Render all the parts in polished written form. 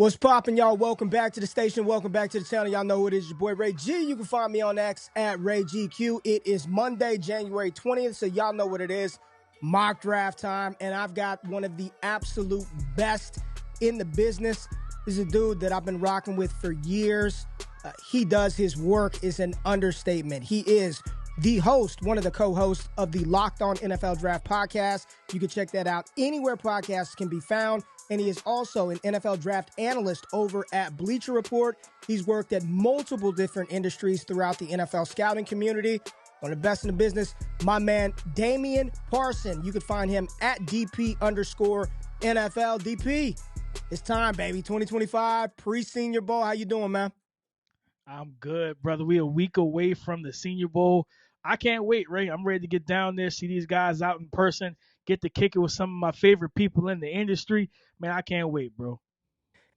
What's poppin', y'all? Welcome back to the station. Welcome back to the channel. Y'all know who it is, your boy Ray G. You can find me on X at RayGQ. It is Monday, January 20th, so y'all know what it is. Mock draft time, and I've got one of the absolute best in the business. This is a dude that I've been rocking with for years. He does his work is an understatement. He is the host, one of the co-hosts of the Locked On NFL Draft podcast. You can check that out anywhere podcasts can be found. And he is also an NFL draft analyst over at Bleacher Report. He's worked at multiple different industries throughout the NFL scouting community. One of the best in the business, my man, Damian Parson. You can find him at DP_NFL. DP, it's time, baby. 2025, pre-Senior Bowl. How you doing, man? I'm good, brother. We a week away from the Senior Bowl. I can't wait, Ray. I'm ready to get down there, see these guys out in person, get to kick it with some of my favorite people in the industry. Man, I can't wait, bro.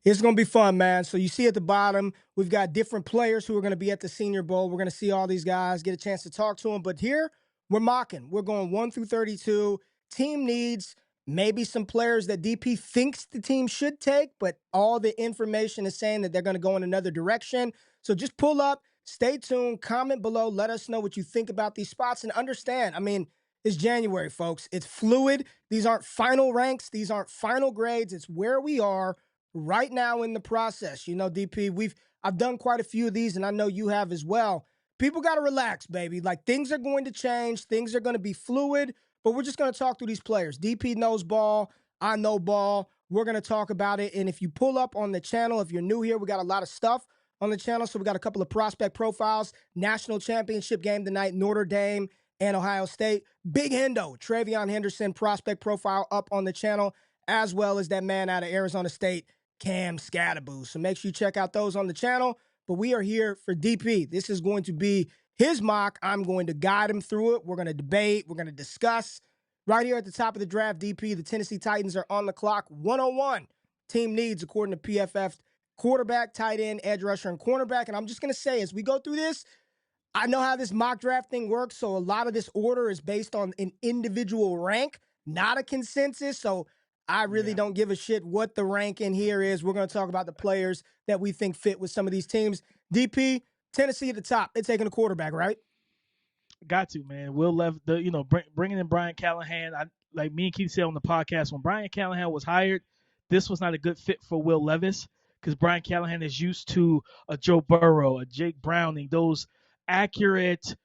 It's going to be fun, man. So you see at the bottom, we've got different players who are going to be at the Senior Bowl. We're going to see all these guys, get a chance to talk to them. But here, we're mocking. We're going 1 through 32. Team needs, maybe some players that DP thinks the team should take, but all the information is saying that they're going to go in another direction. So just pull up, stay tuned, comment below, let us know what you think about these spots, and understand, I mean, it's January, folks. It's fluid. These aren't final ranks. These aren't final grades. It's where we are right now in the process. You know, DP, I've done quite a few of these, and I know you have as well. People got to relax, baby. Like, things are going to change. Things are going to be fluid, but we're just going to talk through these players. DP knows ball. I know ball. We're going to talk about it. And if you pull up on the channel, if you're new here, we got a lot of stuff on the channel. So we got a couple of prospect profiles, national championship game tonight, Notre Dame and Ohio State. Big Hendo, Travion Henderson prospect profile up on the channel, as well as that man out of Arizona State, Cam Scatterboo. So make sure you check out those on the channel. But we are here for DP. This is going to be his mock. I'm going to guide him through it. We're going to debate. We're going to discuss. Right here at the top of the draft, DP, the Tennessee Titans are on the clock. 101 team needs, according to PFF, quarterback, tight end, edge rusher, and cornerback. And I'm just going to say, as we go through this, I know how this mock draft thing works, so a lot of this order is based on an individual rank, not a consensus. So I really don't give a shit what the rank in here is. We're going to talk about the players that we think fit with some of these teams. DP, Tennessee at the top. They're taking a quarterback, right? Got to, man. Will Levis, bringing in Brian Callahan. Like me and Keith said on the podcast, when Brian Callahan was hired, this was not a good fit for Will Levis because Brian Callahan is used to a Joe Burrow, a Jake Browning, those accurate,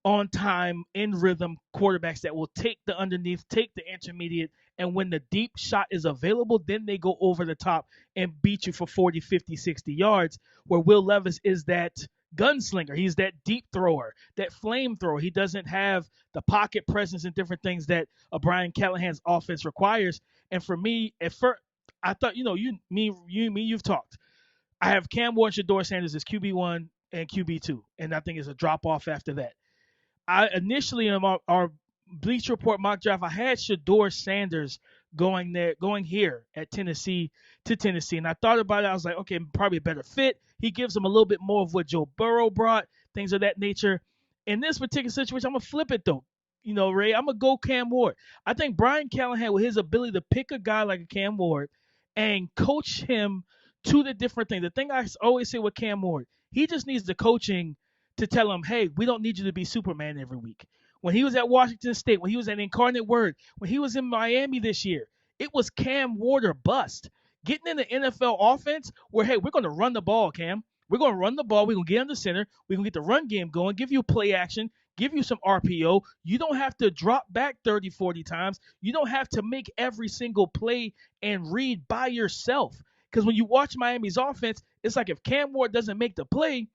on time, in rhythm quarterbacks that will take the underneath, take the intermediate, and when the deep shot is available, then they go over the top and beat you for 40, 50, 60 yards, where Will Levis is that gunslinger. He's that deep thrower, that flamethrower. He doesn't have the pocket presence and different things that a Brian Callahan's offense requires. And for me, at first, I thought, you've talked. I have Cam Ward and Shedeur Sanders as QB1 and QB2, and I think it's a drop-off after that. I initially in our Bleacher Report mock draft, I had Shedeur Sanders going here at Tennessee, and I thought about it. I was like, okay, probably a better fit. He gives him a little bit more of what Joe Burrow brought, things of that nature. In this particular situation, I'm gonna flip it though. You know, Ray, I'm gonna go Cam Ward. I think Brian Callahan, with his ability to pick a guy like a Cam Ward and coach him to the different things. The thing I always say with Cam Ward, he just needs the coaching to tell him, hey, we don't need you to be Superman every week. When he was at Washington State, when he was at Incarnate Word, when he was in Miami this year, it was Cam Ward or bust. Getting in the NFL offense where, hey, we're going to run the ball, Cam. We're going to run the ball. We're going to get on the center. We're going to get the run game going, give you play action, give you some RPO. You don't have to drop back 30, 40 times. You don't have to make every single play and read by yourself. Because when you watch Miami's offense, it's like if Cam Ward doesn't make the play,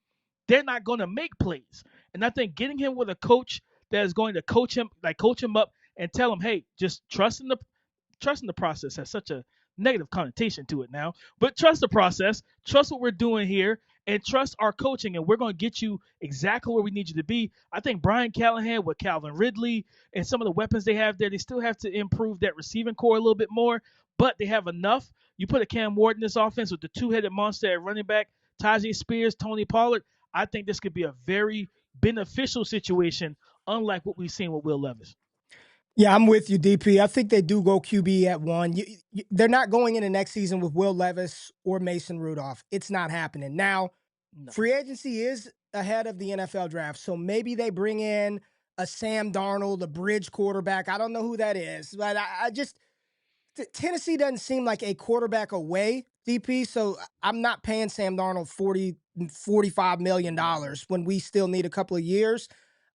they're not going to make plays. And I think getting him with a coach that is going to coach him up and tell him, hey, just trust in the process has such a negative connotation to it now. But trust the process, trust what we're doing here, and trust our coaching, and we're going to get you exactly where we need you to be. I think Brian Callahan with Calvin Ridley and some of the weapons they have there, they still have to improve that receiving core a little bit more, but they have enough. You put a Cam Ward in this offense with the two-headed monster at running back, Tajay Spears, Tony Pollard, I think this could be a very beneficial situation, unlike what we've seen with Will Levis. Yeah, I'm with you, DP. I think they do go QB at 1. They're not going into next season with Will Levis or Mason Rudolph. It's not happening. Now, No. free agency is ahead of the NFL draft, so maybe they bring in a Sam Darnold, a bridge quarterback. I don't know who that is, but I just Tennessee doesn't seem like a quarterback away, DP, so I'm not paying Sam Darnold $45 million No. when we still need a couple of years.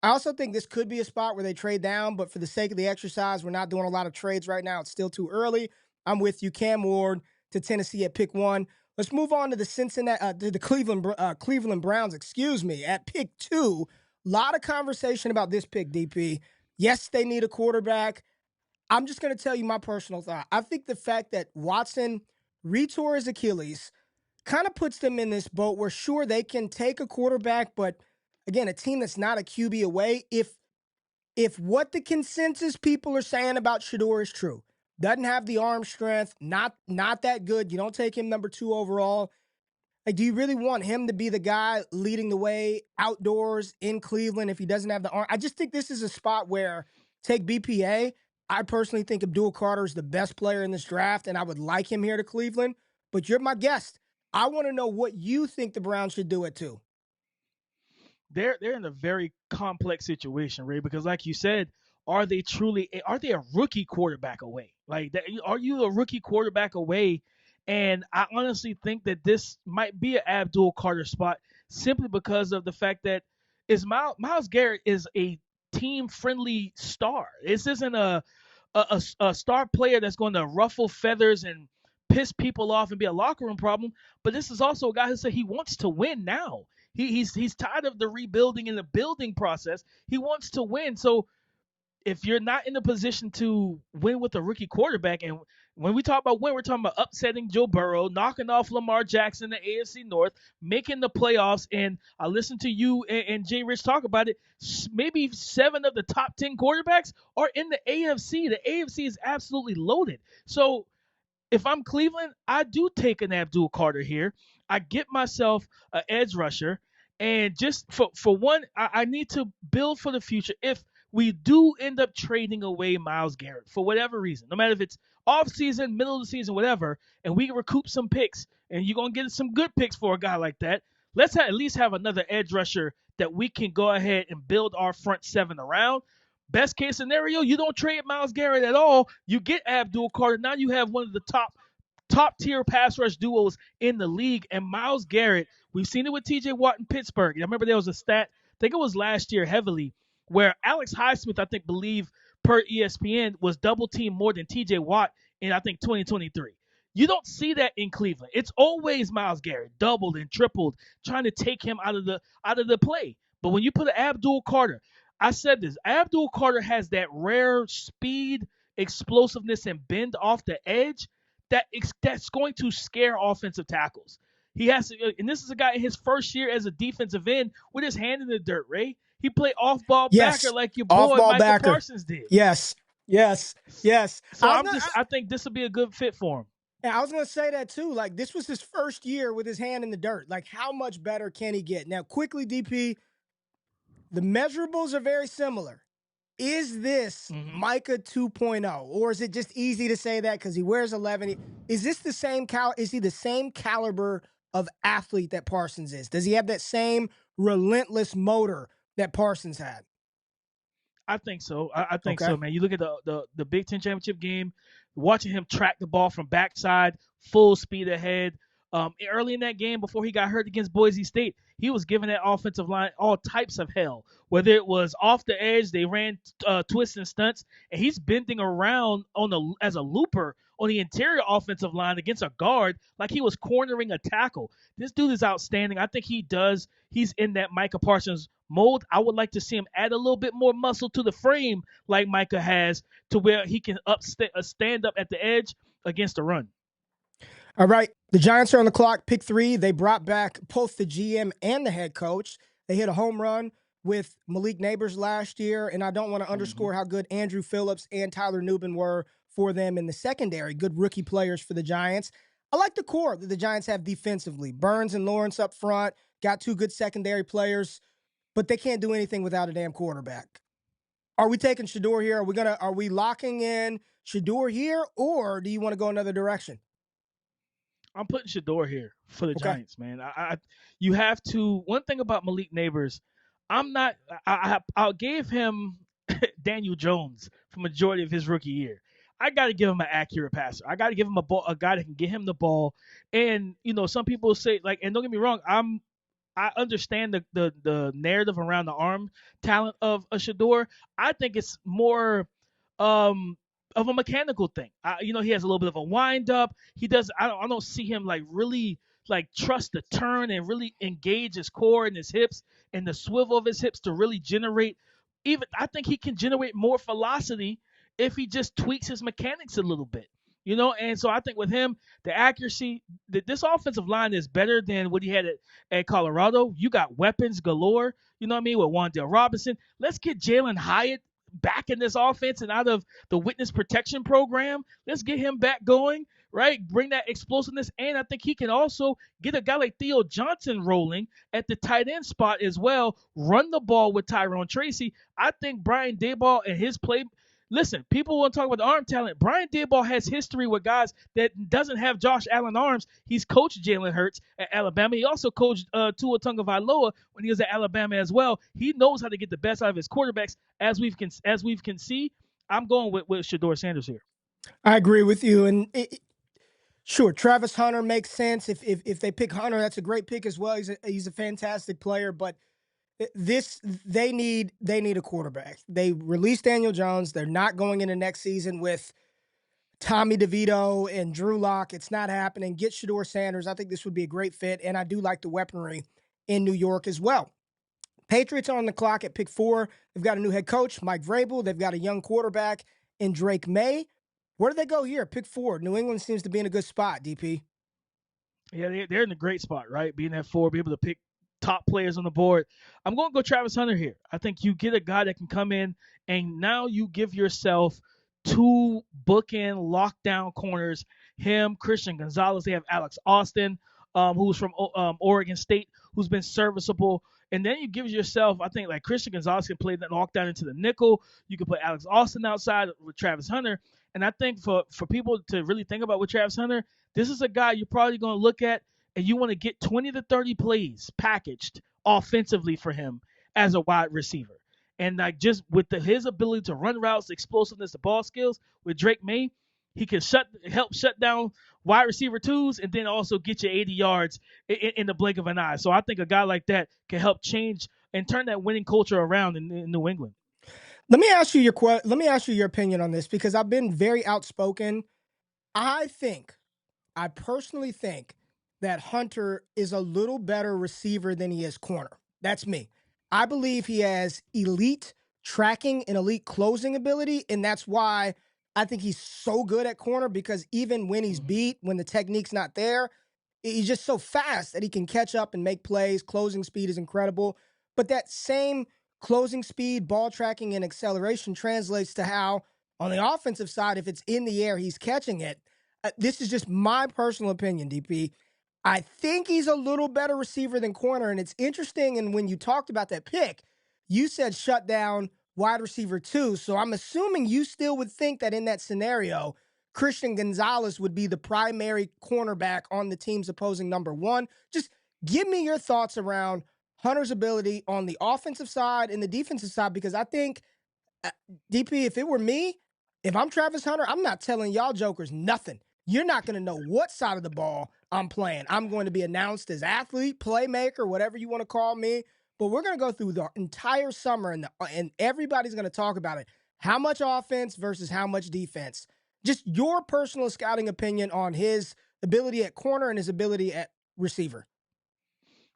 I also think this could be a spot where they trade down, but for the sake of the exercise, we're not doing a lot of trades right now. It's still too early. I'm with you. Cam Ward to Tennessee at pick 1. Let's move on to the Cleveland Browns, at pick 2. A lot of conversation about this pick, DP. Yes, they need a quarterback. I'm just going to tell you my personal thought. I think the fact that Watson retore his Achilles kind of puts them in this boat where, sure, they can take a quarterback, but again, a team that's not a QB away, if what the consensus people are saying about Shedeur is true, doesn't have the arm strength, not that good, you don't take him number 2 overall. Like, do you really want him to be the guy leading the way outdoors in Cleveland if he doesn't have the arm? I just think this is a spot where, take BPA. I personally think Abdul Carter is the best player in this draft, and I would like him here to Cleveland. But you're my guest. I want to know what you think the Browns should do at 2. They're in a very complex situation, Ray, because like you said, are they a rookie quarterback away? Like, are you a rookie quarterback away? And I honestly think that this might be an Abdul Carter spot simply because of the fact that Miles Garrett is a team friendly star. This isn't a star player that's going to ruffle feathers and piss people off and be a locker room problem. But this is also a guy who said he wants to win now. He's tired of the rebuilding and the building process. He wants to win. So if you're not in a position to win with a rookie quarterback, and when we talk about win, we're talking about upsetting Joe Burrow, knocking off Lamar Jackson, the AFC North, making the playoffs. And I listened to you and Jay Rich talk about it. Maybe 7 of the top 10 quarterbacks are in the AFC. The AFC is absolutely loaded. So if I'm Cleveland, I do take an Abdul Carter here. I get myself an edge rusher. And just for one, I need to build for the future. If we do end up trading away Myles Garrett for whatever reason, no matter if it's off season, middle of the season, whatever, and we can recoup some picks, and you're going to get some good picks for a guy like that, let's at least have another edge rusher that we can go ahead and build our front 7 around. Best case scenario, you don't trade Myles Garrett at all. You get Abdul Carter. Now you have one of the top tier pass rush duos in the league. And Myles Garrett, we've seen it with TJ Watt in Pittsburgh. I remember there was a stat, I think it was last year heavily, where Alex Highsmith, I think, believe per ESPN, was double teamed more than TJ Watt in, I think, 2023. You don't see that in Cleveland. It's always Myles Garrett, doubled and tripled, trying to take him out of the play. But when you put an Abdul Carter, I said this, Abdul Carter has that rare speed, explosiveness, and bend off the edge that's going to scare offensive tackles. He has to, and this is a guy in his first year as a defensive end with his hand in the dirt, Ray. He played off-ball backer like your boy Michael Parsons did. Yes. So I think this will be a good fit for him. Yeah, I was going to say that too. Like, this was his first year with his hand in the dirt. Like, how much better can he get? Now, quickly, DP, the measurables are very similar. Is this Micah 2.0, or is it just easy to say that because he wears 11? Is this the same Is he the same caliber of athlete that Parsons is? Does he have that same relentless motor that Parsons had? I think so. I think so, man. You look at the Big Ten championship game, watching him track the ball from backside, full speed ahead. Early in that game, before he got hurt against Boise State, he was giving that offensive line all types of hell. Whether it was off the edge, they ran twists and stunts, and he's bending around as a looper on the interior offensive line against a guard like he was cornering a tackle. This dude is outstanding. I think he's in that Micah Parsons mold. I would like to see him add a little bit more muscle to the frame like Micah has, to where he can stand up at the edge against the run. All right, the Giants are on the clock. Pick 3. They brought back both the GM and the head coach. They hit a home run with Malik Neighbors last year, and I don't want to underscore how good Andrew Phillips and Tyler Nubin were for them in the secondary. Good rookie players for the Giants. I like the core that the Giants have defensively. Burns and Lawrence up front, got 2 good secondary players, but they can't do anything without a damn quarterback. Are we taking Shedeur here? Are we locking in Shedeur here, or do you want to go another direction? I'm putting Shedeur here for the Okay. Giants, man. You have to. One thing about Malik Neighbors, I'm not. I gave him Daniel Jones for majority of his rookie year. I got to give him an accurate passer. I got to give him a guy that can get him the ball. And some people say like, and don't get me wrong, I understand the narrative around the arm talent of a Shedeur. I think it's more um of a mechanical thing. He has a little bit of a wind up. He does. I don't see him like really like trust the turn and really engage his core and his hips and the swivel of his hips to really generate. Even I think he can generate more velocity if he just tweaks his mechanics a little bit. And so I think with him, the accuracy, this offensive line is better than what he had at Colorado. You got weapons galore, you know what I mean, with Wan'Dale Robinson. Let's get Jalen Hyatt back in this offense and out of the witness protection program. Let's get him back going, right? Bring that explosiveness. And I think he can also get a guy like Theo Johnson rolling at the tight end spot as well. Run the ball with Tyrone Tracy. I think Brian Daboll and his play. Listen, people want to talk about the arm talent. Brian Daboll has history with guys that doesn't have Josh Allen arms. He's coached Jalen Hurts at Alabama. He also coached Tua Tagovailoa when he was at Alabama as well. He knows how to get the best out of his quarterbacks. As we can see, I'm going with Shedeur Sanders here. I agree with you. And sure, Travis Hunter makes sense. If they pick Hunter, that's a great pick as well. He's a fantastic player, but they need a quarterback. They released Daniel Jones. They're not going into next season with Tommy DeVito and Drew Lock. It's not happening. Get Shedeur Sanders. I think this would be a great fit, and I do like the weaponry in New York as well. Patriots are on the clock at pick 4. They've got a new head coach, Mike Vrabel. They've got a young quarterback in Drake May. Where do they go here? Pick 4. New England seems to be in a good spot, DP. Yeah, they're in a great spot, right? Being at 4, be able to pick top players on the board. I'm going to go Travis Hunter here. I think you get a guy that can come in, and now you give yourself 2 bookend lockdown corners. Him, Christian Gonzalez. They have Alex Austin, who's from Oregon State, who's been serviceable. And then you give yourself, I think, like Christian Gonzalez can play that lockdown into the nickel. You can put Alex Austin outside with Travis Hunter. And I think for people to really think about with Travis Hunter, this is a guy you're probably going to look at and you want to get 20 to 30 plays packaged offensively for him as a wide receiver. And like just with his ability to run routes, explosiveness, the ball skills with Drake May, he can help shut down wide receiver twos and then also get you 80 yards in the blink of an eye. So I think a guy like that can help change and turn that winning culture around in New England. Let me ask you your opinion on this because I've been very outspoken. I personally think that Hunter is a little better receiver than he is corner. That's me. I believe he has elite tracking and elite closing ability, and that's why I think he's so good at corner because even when he's beat, when the technique's not there, he's just so fast that he can catch up and make plays. Closing speed is incredible. But that same closing speed, ball tracking, and acceleration translates to how, on the offensive side, if it's in the air, he's catching it. This is just my personal opinion, DP. I think he's a little better receiver than corner, and it's interesting. And when you talked about that pick, you said shut down wide receiver 2. So I'm assuming you still would think that in that scenario, Christian Gonzalez would be the primary cornerback on the team's opposing number 1. Just give me your thoughts around Hunter's ability on the offensive side and the defensive side, because I think, DP, if it were me, if I'm Travis Hunter, I'm not telling y'all jokers nothing. You're not going to know what side of the ball I'm playing. I'm going to be announced as athlete, playmaker, whatever you want to call me. But we're going to go through the entire summer, and everybody's going to talk about it. How much offense versus how much defense? Just your personal scouting opinion on his ability at corner and his ability at receiver.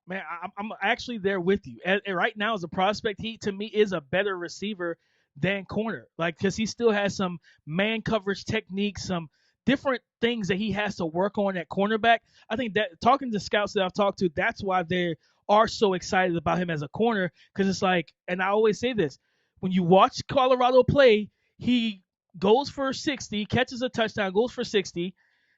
Man, I'm actually there with you. And right now, as a prospect, he, to me, is a better receiver than corner. Like, because he still has some man coverage techniques, some different things that he has to work on at cornerback. I think that talking to scouts that I've talked to, that's why they are so excited about him as a corner. Because it's like, and I always say this, when you watch Colorado play, he goes for 60, catches a touchdown, goes for 60,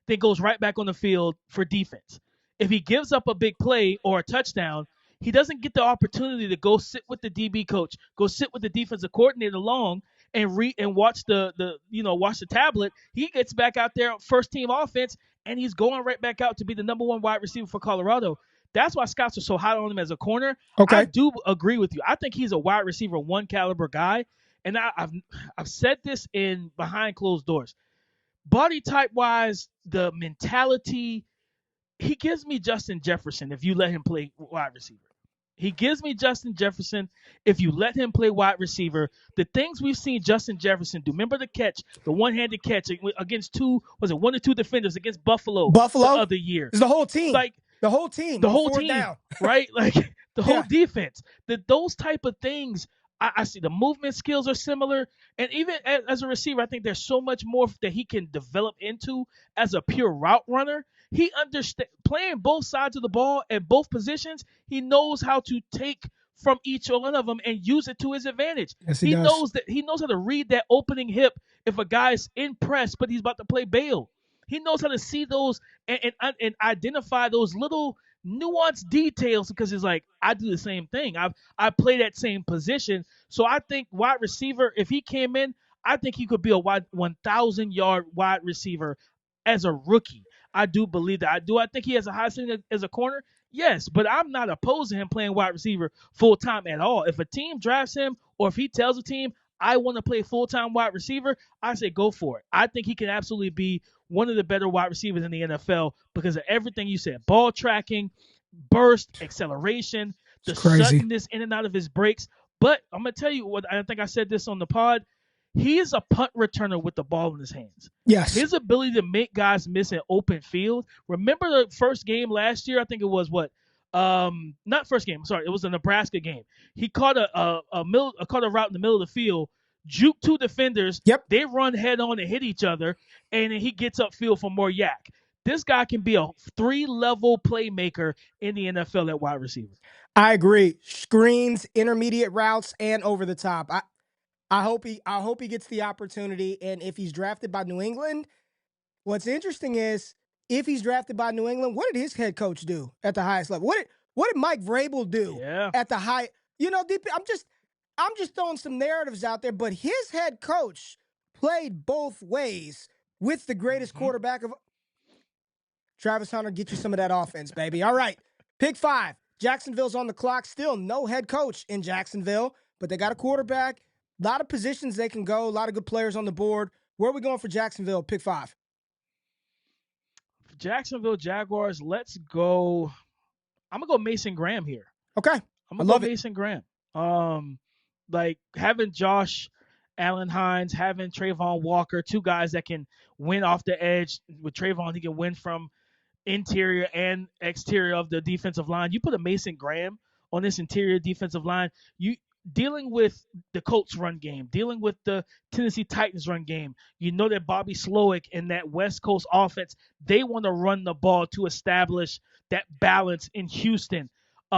then goes right back on the field for defense. If he gives up a big play or a touchdown, he doesn't get the opportunity to go sit with the DB coach, go sit with the defensive coordinator long and read and watch watch the tablet. He gets back out there first team offense, and he's going right back out to be the number one wide receiver for Colorado. That's why scouts are so hot on him as a corner. Okay. I do agree with you. I think he's a wide receiver one caliber guy, and I've said this in behind closed doors. Body type wise, the mentality, he gives me Justin Jefferson if you let him play wide receiver. He gives me Justin Jefferson if you let him play wide receiver. The things we've seen Justin Jefferson do. Remember the catch, the one-handed catch against one or two defenders against Buffalo the other year. It's the whole team. Like the whole team. The whole team, down. Right? Like the whole defense. Those type of things, I see the movement skills are similar. And even as a receiver, I think there's so much more that he can develop into as a pure route runner. He understands playing both sides of the ball at both positions. He knows how to take from each one of them and use it to his advantage. Yes, he knows how to read that opening hip if a guy's in press, but he's about to play bail. He knows how to see those and identify those little nuanced details because it's like, I do the same thing. I play that same position. So I think wide receiver, if he came in, I think he could be a 1,000-yard wide receiver as a rookie. I do believe that. I think he has a high ceiling as a corner. Yes, but I'm not opposed to him playing wide receiver full-time at all. If a team drafts him or if he tells a team, I want to play full-time wide receiver, I say go for it. I think he can absolutely be one of the better wide receivers in the NFL because of everything you said. Ball tracking, burst, acceleration, the suddenness in and out of his breaks. But I'm going to tell you what, I think I said this on the pod. He is a punt returner with the ball in his hands. Yes. His ability to make guys miss an open field. Remember the first game last year? I think it was not first game. Sorry, it was the Nebraska game. He caught a route in the middle of the field, juked two defenders. Yep. They run head on and hit each other, and then he gets upfield for more yak. This guy can be a 3-level playmaker in the NFL at wide receiver. I agree. Screens, intermediate routes, and over the top. I hope he gets the opportunity. And if he's drafted by New England, what's interesting is if he's drafted by New England, what did his head coach do at the highest level? What did Mike Vrabel do at the high? I'm just throwing some narratives out there, but his head coach played both ways with the greatest quarterback of Travis Hunter. Get you some of that offense, baby. All right, pick 5. Jacksonville's on the clock. Still no head coach in Jacksonville, but they got a quarterback. A lot of positions they can go. A lot of good players on the board. Where are we going for Jacksonville? Pick 5. Jacksonville Jaguars. Let's go. I'm gonna go Mason Graham here. Okay, I'm gonna go Mason Graham. Like having Josh Allen Hines, having Trayvon Walker, two guys that can win off the edge. With Trayvon, he can win from interior and exterior of the defensive line. You put a Mason Graham on this interior defensive line, you dealing with the Colts run game, dealing with the Tennessee Titans run game. You know that Bobby Slowick and that West Coast offense, they want to run the ball to establish that balance in Houston.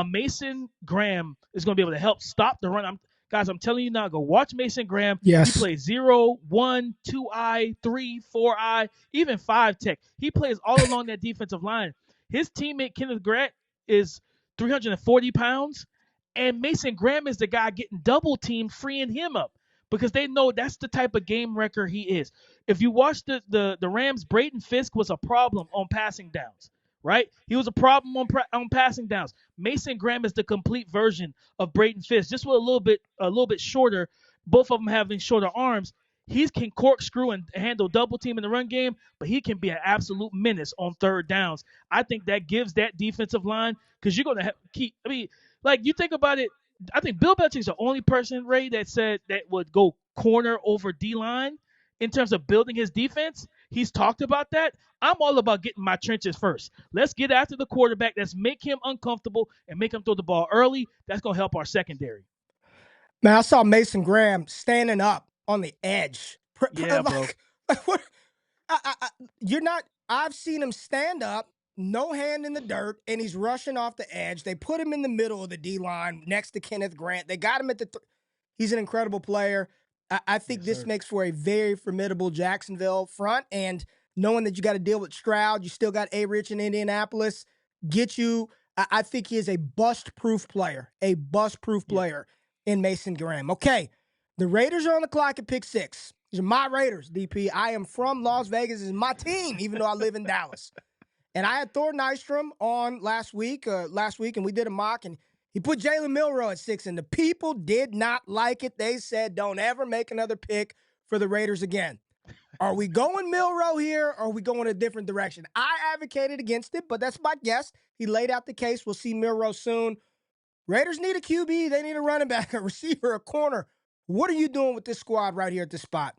Mason Graham is going to be able to help stop the run. I'm telling you now, go watch Mason Graham. Yes. He plays 0, 1, 2-eye, 3, 4-eye, even 5 tech. He plays all along that defensive line. His teammate, Kenneth Grant, is 340 pounds, and Mason Graham is the guy getting double teamed, freeing him up because they know that's the type of game wrecker he is. If you watch the Rams, Braden Fisk was a problem on passing downs. Right? He was a problem on passing downs. Mason Graham is the complete version of Braden Fisk, just with a little bit shorter. Both of them having shorter arms. He can corkscrew and handle double team in the run game, but he can be an absolute menace on third downs. I think that gives that defensive line because you're going to keep. I mean, like you think about it. I think Bill Belichick's the only person, Ray, that said that would go corner over D-line in terms of building his defense. He's talked about that. I'm all about getting my trenches first. Let's get after the quarterback. Let's make him uncomfortable and make him throw the ball early. That's going to help our secondary. Man, I saw Mason Graham standing up on the edge. Yeah, bro. I've seen him stand up, no hand in the dirt, and he's rushing off the edge. They put him in the middle of the D-line next to Kenneth Grant. They got him at he's an incredible player. I think this makes for a very formidable Jacksonville front, and knowing that you got to deal with Stroud, you still got A-Rich in Indianapolis, get you I think he is a bust-proof player, in Mason Graham. Okay, the Raiders are on the clock at pick 6. These are my Raiders, DP. I am from Las Vegas. This is my team, even though I live in Dallas. And I had Thor Nystrom on last week, and we did a mock, and he put Jalen Milroe at 6, and the people did not like it. They said, don't ever make another pick for the Raiders again. Are we going Milroe here, or are we going a different direction? I advocated against it, but that's my guess. He laid out the case. We'll see Milroe soon. Raiders need a QB. They need a running back, a receiver, a corner. What are you doing with this squad right here at this spot?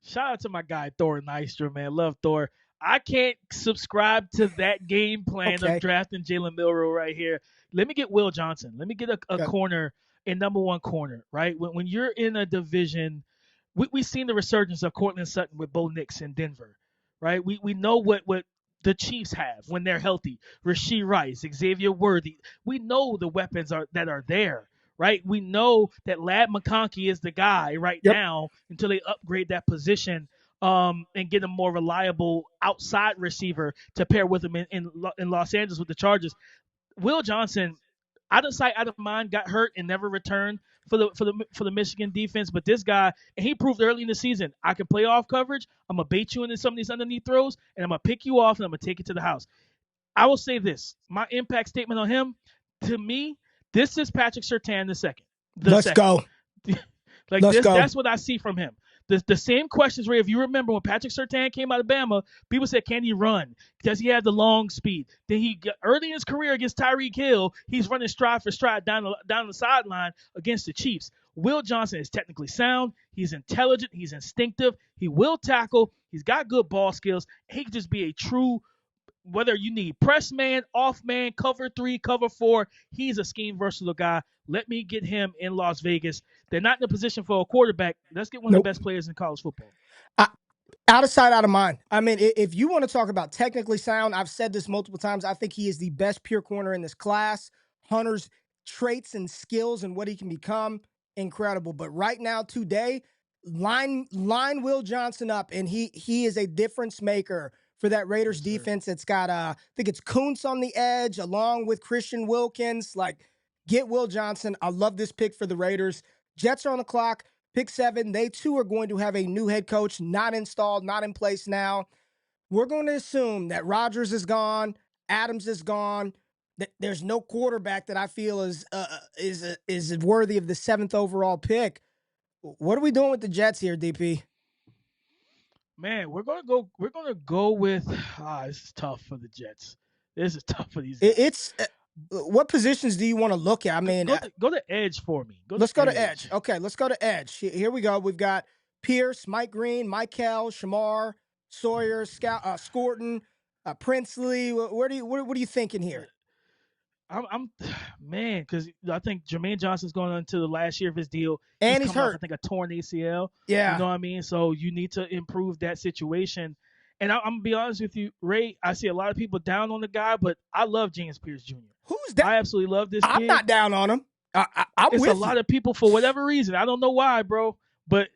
Shout out to my guy, Thor Nystrom, man. Love Thor. I can't subscribe to that game plan of drafting Jalen Milroe right here. Let me get Will Johnson. Let me get a corner, a number one corner, right? When you're in a division, we've seen the resurgence of Cortland Sutton with Bo Nix in Denver, right? We know what the Chiefs have when they're healthy. Rashee Rice, Xavier Worthy. We know the weapons that are there, right? We know that Ladd McConkey is the guy now until they upgrade that position and get a more reliable outside receiver to pair with him in Los Angeles with the Chargers. Will Johnson, out of sight, out of mind, got hurt and never returned for the Michigan defense. But this guy, and he proved early in the season, I can play off coverage. I'm gonna bait you into some of these underneath throws, and I'm gonna pick you off, and I'm gonna take it to the house. I will say this: my impact statement on him, to me, this is Patrick Surtain the second. Let's go. That's what I see from him. The same questions, Ray, if you remember when Patrick Surtain came out of Bama, people said, can he run? Does he have the long speed? Then he got, early in his career against Tyreek Hill, he's running stride for stride down the sideline against the Chiefs. Will Johnson is technically sound. He's intelligent. He's instinctive. He will tackle. He's got good ball skills. He can just be a true, whether you need press man, off man, cover 3, cover 4, he's a scheme versatile guy. Let me get him in Las Vegas. They're not in a position for a quarterback. Let's get one of the best players in college football. Out of sight, out of mind. I mean, if you want to talk about technically sound, I've said this multiple times. I think he is the best pure corner in this class. Hunter's traits and skills and what he can become, incredible. But right now, today, line Will Johnson up, and he is a difference maker for that Raiders defense. It's got, I think it's Kuntz on the edge along with Christian Wilkins. Get Will Johnson. I love this pick for the Raiders. Jets are on the clock. Pick 7. They, too, are going to have a new head coach, not installed, not in place now. We're going to assume that Rodgers is gone, Adams is gone, that there's no quarterback that I feel is worthy of the 7th overall pick. What are we doing with the Jets here, DP? Man, we're gonna go with this is tough for the Jets. This is tough for these guys. It's what positions do you want to look at? I mean, go to edge for me. Let's go to edge. Okay, let's go to edge. Here we go. We've got Pearce, Mike Green, Michael, Shamar, Sawyer, Scorton, Princely. What are you thinking here? I'm man, because I think Jermaine Johnson's going into the last year of his deal, and he's hurt. Off, I think, a torn ACL. Yeah, you know what I mean. So you need to improve that situation. And I'm gonna be honest with you, Ray. I see a lot of people down on the guy, but I love James Pearce Jr. Who's that? I absolutely love this kid. I'm not down on him. It's a lot of people for whatever reason. I don't know why, bro. But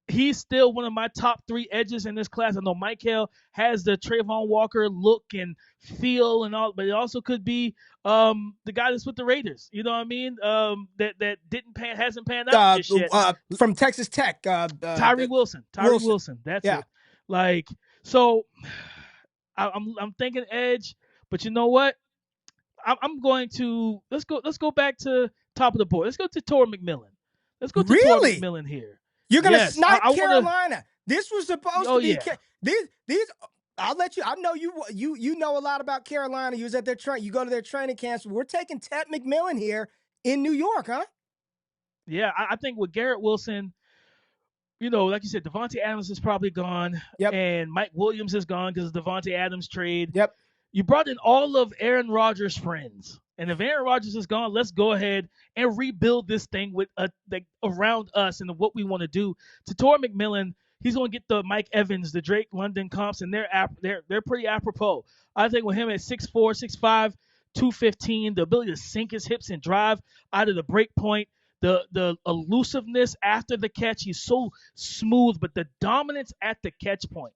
he's still one of my top 3 edges in this class. I know Michael has the Trayvon Walker look and feel and all, but it also could be the guy that's with the Raiders. You know what I mean? That hasn't panned out just yet. From Texas Tech, Tyree Wilson. Wilson. That's it. So I'm thinking edge, but you know what? I'm going to let's go back to top of the board. Let's go to Tor McMillan. Let's go to Tor McMillan here. You're gonna snipe Carolina. This was supposed to be these. I'll let you. I know you know a lot about Carolina. You was at their you go to their training camps. We're taking Ted McMillan here in New York, huh? Yeah, I think with Garrett Wilson, like you said, Devontae Adams is probably gone. Yep. And Mike Williams is gone because of the Devontae Adams trade. Yep. You brought in all of Aaron Rodgers' friends. And if Aaron Rodgers is gone, let's go ahead and rebuild this thing with around us and what we want to do. To Tor McMillan, he's going to get the Mike Evans, the Drake London comps, and they're pretty apropos. I think with him at 6'4", 6'5", 215, the ability to sink his hips and drive out of the break point, the elusiveness after the catch, he's so smooth, but the dominance at the catch point.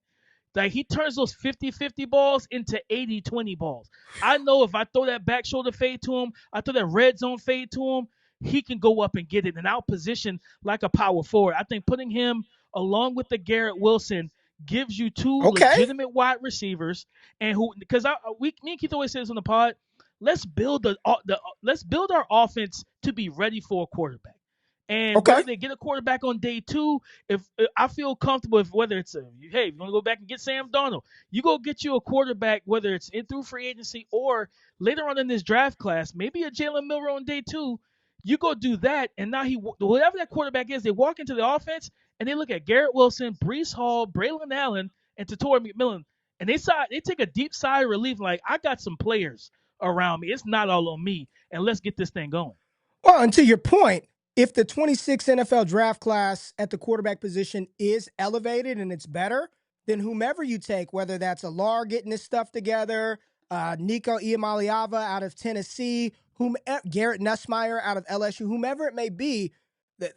Like, he turns those 50-50 balls into 80-20 balls. I know if I throw that back shoulder fade to him, I throw that red zone fade to him, he can go up and get it and out position like a power forward. I think putting him along with the Garrett Wilson gives you two Okay. legitimate wide receivers, and who, because me and Keith always say this on the pod, let's build our offense to be ready for a quarterback. And Okay. whether they get a quarterback on day 2, if I feel comfortable, if whether it's hey, if you want to go back and get Sam Darnold, you go get you a quarterback, whether it's in through free agency or later on in this draft class, maybe a Jalen Milroe on day 2. You go do that, and now whatever that quarterback is, they walk into the offense and they look at Garrett Wilson, Breece Hall, Braylon Allen, and Tetairoa McMillan, and they take a deep sigh of relief, like, I got some players around me. It's not all on me, and let's get this thing going. Well, and to your point, if the 26 NFL draft class at the quarterback position is elevated and it's better, then whomever you take, whether that's Alar getting his stuff together, Nico Iamaleava out of Tennessee, Garrett Nussmeier out of LSU, whomever it may be,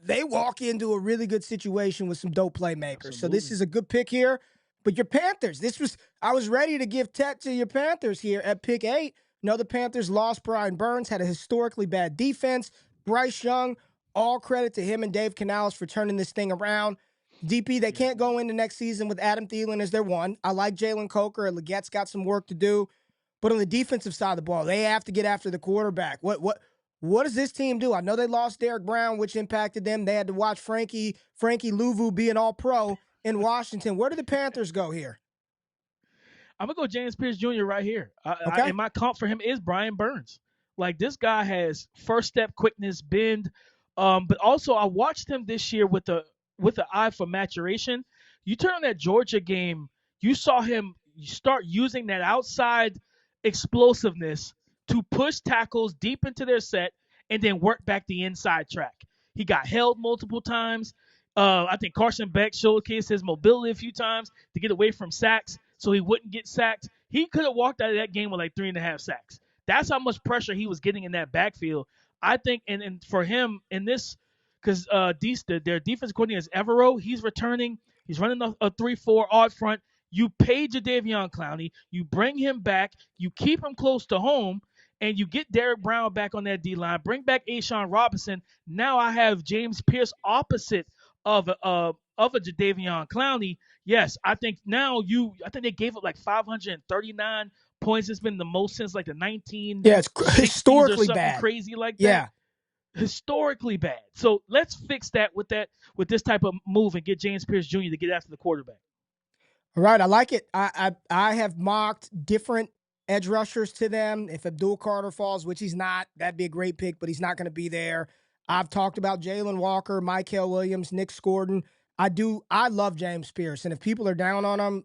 they walk into a really good situation with some dope playmakers. Absolutely. So this is a good pick here. But your Panthers, I was ready to give Tet to your Panthers here at pick 8. The Panthers lost Brian Burns, had a historically bad defense. Bryce Young, all credit to him and Dave Canales for turning this thing around. DP, they can't go into next season with Adam Thielen as their one. I like Jalen Coker. Legette's got some work to do. But on the defensive side of the ball, they have to get after the quarterback. What does this team do? I know they lost Derek Brown, which impacted them. They had to watch Frankie Louvu be an all-pro in Washington. Where do the Panthers go here? I'm going to go James Pearce Jr. right here. Okay. And my comp for him is Brian Burns. Like, this guy has first step quickness, bend. But also, I watched him this year with the eye for maturation. You turn on that Georgia game, you saw him start using that outside explosiveness to push tackles deep into their set and then work back the inside track. He got held multiple times. I think Carson Beck showcased his mobility a few times to get away from sacks so he wouldn't get sacked. He could have walked out of that game with like 3.5 sacks. That's how much pressure he was getting in that backfield. I think, and for him in this, because their defense coordinator is Evero. He's returning. He's running a 3-4 odd front. You pay Jadeveon Clowney. You bring him back. You keep him close to home. And you get Derek Brown back on that D-line. Bring back A'Shawn Robinson. Now I have James Pearce opposite of a Jadeveon Clowney. Yes, I think they gave up like 539 points. It's been the most since like the 1960s. Yeah, it's historically or something bad. Crazy like that. Yeah. Historically bad. So let's fix that with this type of move and get James Pearce Jr. to get after the quarterback. All right, I like it. I have mocked different edge rushers to them. If Abdul Carter falls, which he's not, that'd be a great pick, but he's not going to be there. I've talked about Jalen Walker, Mykel Williams, Nick Scordon. I love James Pearce, and if people are down on him,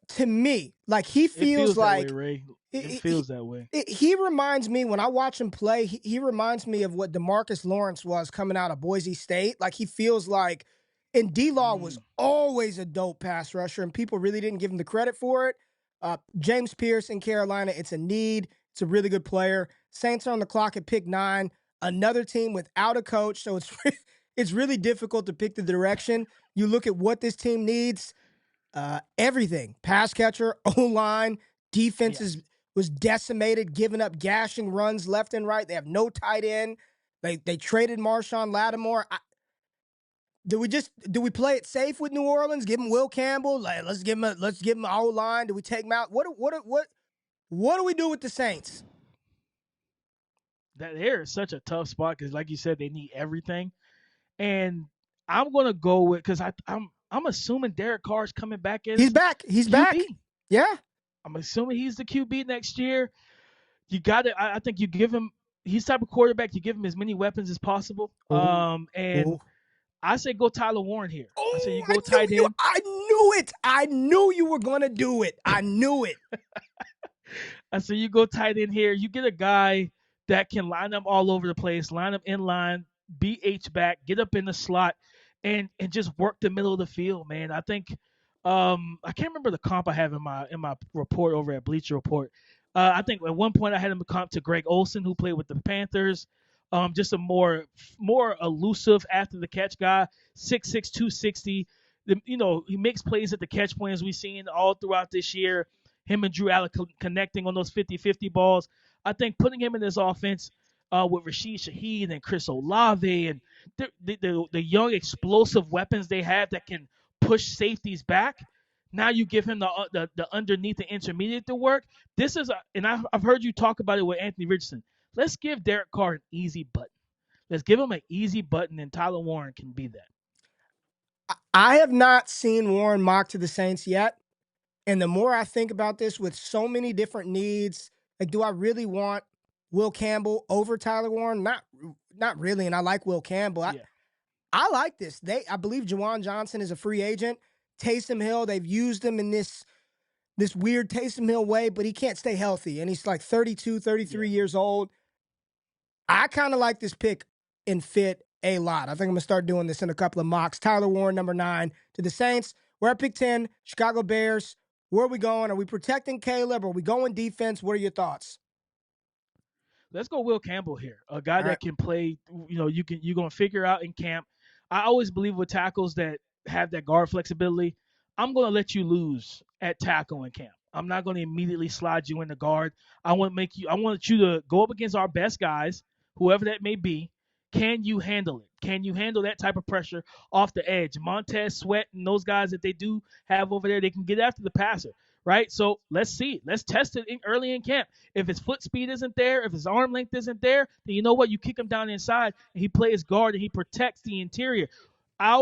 to me, like he feels like that way, Ray. It feels that way. He reminds me, when I watch him play, he reminds me of what DeMarcus Lawrence was coming out of Boise State. Like he feels like, and D-Law was always a dope pass rusher, and people really didn't give him the credit for it. James Pearce in Carolina, it's a need. It's a really good player. Saints are on the clock at pick 9. Another team without a coach, so it's really difficult to pick the direction. You look at what this team needs, everything. Pass catcher, O-line, defense was decimated, giving up gashing runs left and right. They have no tight end. They traded Marshawn Lattimore. Do we play it safe with New Orleans? Give him Will Campbell. Like, let's give him an O-line. Do we take him out? What do we do with the Saints? That here is such a tough spot because, like you said, they need everything. And I'm gonna go with, because I'm assuming Derek Carr's coming back in. He's back. He's back. Yeah. I'm assuming he's the QB next year. You got to. I think you give him. He's the type of quarterback. You give him as many weapons as possible. I say go Tyler Warren here. I say you go tight end. I knew it. I knew you were gonna do it. I knew it. I say you go tight end here. You get a guy that can line up all over the place, line up in line, be H-back, get up in the slot, and just work the middle of the field, man. I think I can't remember the comp I have in my report over at Bleacher Report. I think at one point I had him comp to Greg Olsen, who played with the Panthers. Just a more elusive after the catch guy, 6'6", 260. He makes plays at the catch points we've seen all throughout this year. Him and Drew Allen connecting on those 50-50 balls. I think putting him in this offense with Rashid Shaheed and Chris Olave and the young explosive weapons they have that can push safeties back. Now you give him the underneath the intermediate to work. This is and I've heard you talk about it with Anthony Richardson. Let's give Derek Carr an easy button. Let's give him an easy button, and Tyler Warren can be that. I have not seen Warren mocked to the Saints yet. And the more I think about this with so many different needs, like, do I really want Will Campbell over Tyler Warren? Not really. And I like Will Campbell. I like this. I believe Juwan Johnson is a free agent. Taysom Hill, they've used him in this weird Taysom Hill way, but he can't stay healthy. And he's like 32, 33 years old. I kind of like this pick and fit a lot. I think I'm going to start doing this in a couple of mocks. Tyler Warren, number 9 to the Saints. We're at pick 10, Chicago Bears. Where are we going? Are we protecting Caleb? Are we going defense? What are your thoughts? Let's go Will Campbell here, a guy that can play. You're going to figure out in camp. I always believe with tackles that have that guard flexibility, I'm going to let you lose at tackle in camp. I'm not going to immediately slide you in the guard. I want you to go up against our best guys, whoever that may be. Can you handle it? Can you handle that type of pressure off the edge? Montez Sweat and those guys that they do have over there, they can get after the passer, right? So let's see. Let's test it early in camp. If his foot speed isn't there, if his arm length isn't there, then you know what? You kick him down inside, and he plays guard, and he protects the interior. I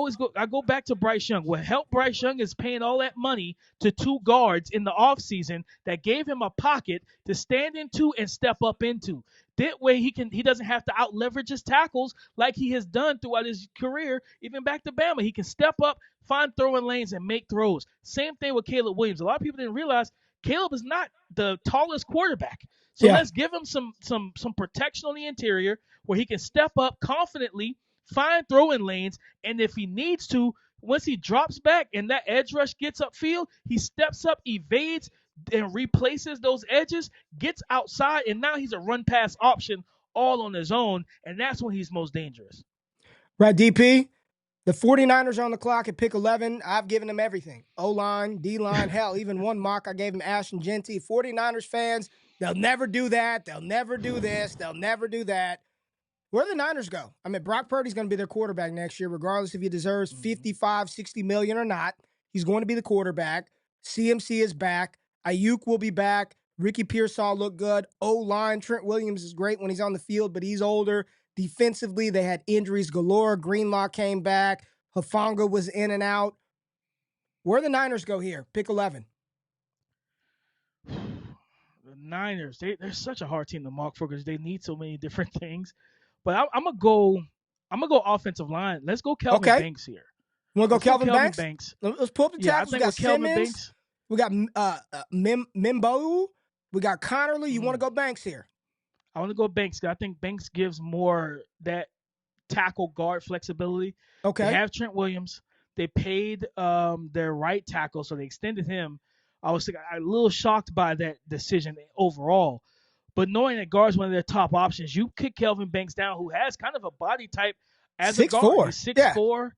go back to Bryce Young. What helped Bryce Young is paying all that money to 2 guards in the offseason that gave him a pocket to stand into and step up into. That way he doesn't have to out leverage his tackles like he has done throughout his career, even back to Bama. He can step up, find throwing lanes, and make throws. Same thing with Caleb Williams. A lot of people didn't realize Caleb is not the tallest quarterback. So let's give him some protection on the interior where he can step up confidently, find throwing lanes, and if he needs to, once he drops back and that edge rush gets upfield, he steps up, evades, and replaces those edges, gets outside, and now he's a run-pass option all on his own, and that's when he's most dangerous. Right, DP? The 49ers are on the clock at pick 11. I've given them everything. O-line, D-line, hell, even one mock I gave him Ashton, Jeanty. 49ers fans, they'll never do that. They'll never do this. They'll never do that. Where do the Niners go? I mean, Brock Purdy's going to be their quarterback next year, regardless if he deserves $55, $60 million or not. He's going to be the quarterback. CMC is back. Ayuk will be back. Ricky Pearsall looked good. O-line, Trent Williams is great when he's on the field, but he's older. Defensively, they had injuries galore. Greenlaw came back. Hufanga was in and out. Where do the Niners go here? Pick 11. The Niners, they're such a hard team to mark for because they need so many different things. But I'm gonna go offensive line. Let's go Kelvin Banks here. You want to go Kelvin Banks? Let's pull up the tackles. I think We got Kelvin Simmons. Banks. We got Mimbo. We got Connerly. You want to go Banks here? I want to go Banks. I think Banks gives more that tackle guard flexibility. Okay. They have Trent Williams. They paid their right tackle, so they extended him. I was a little shocked by that decision overall. But knowing that guard's one of their top options, you kick Kelvin Banks down, who has kind of a body type as a guard. He's 6'4",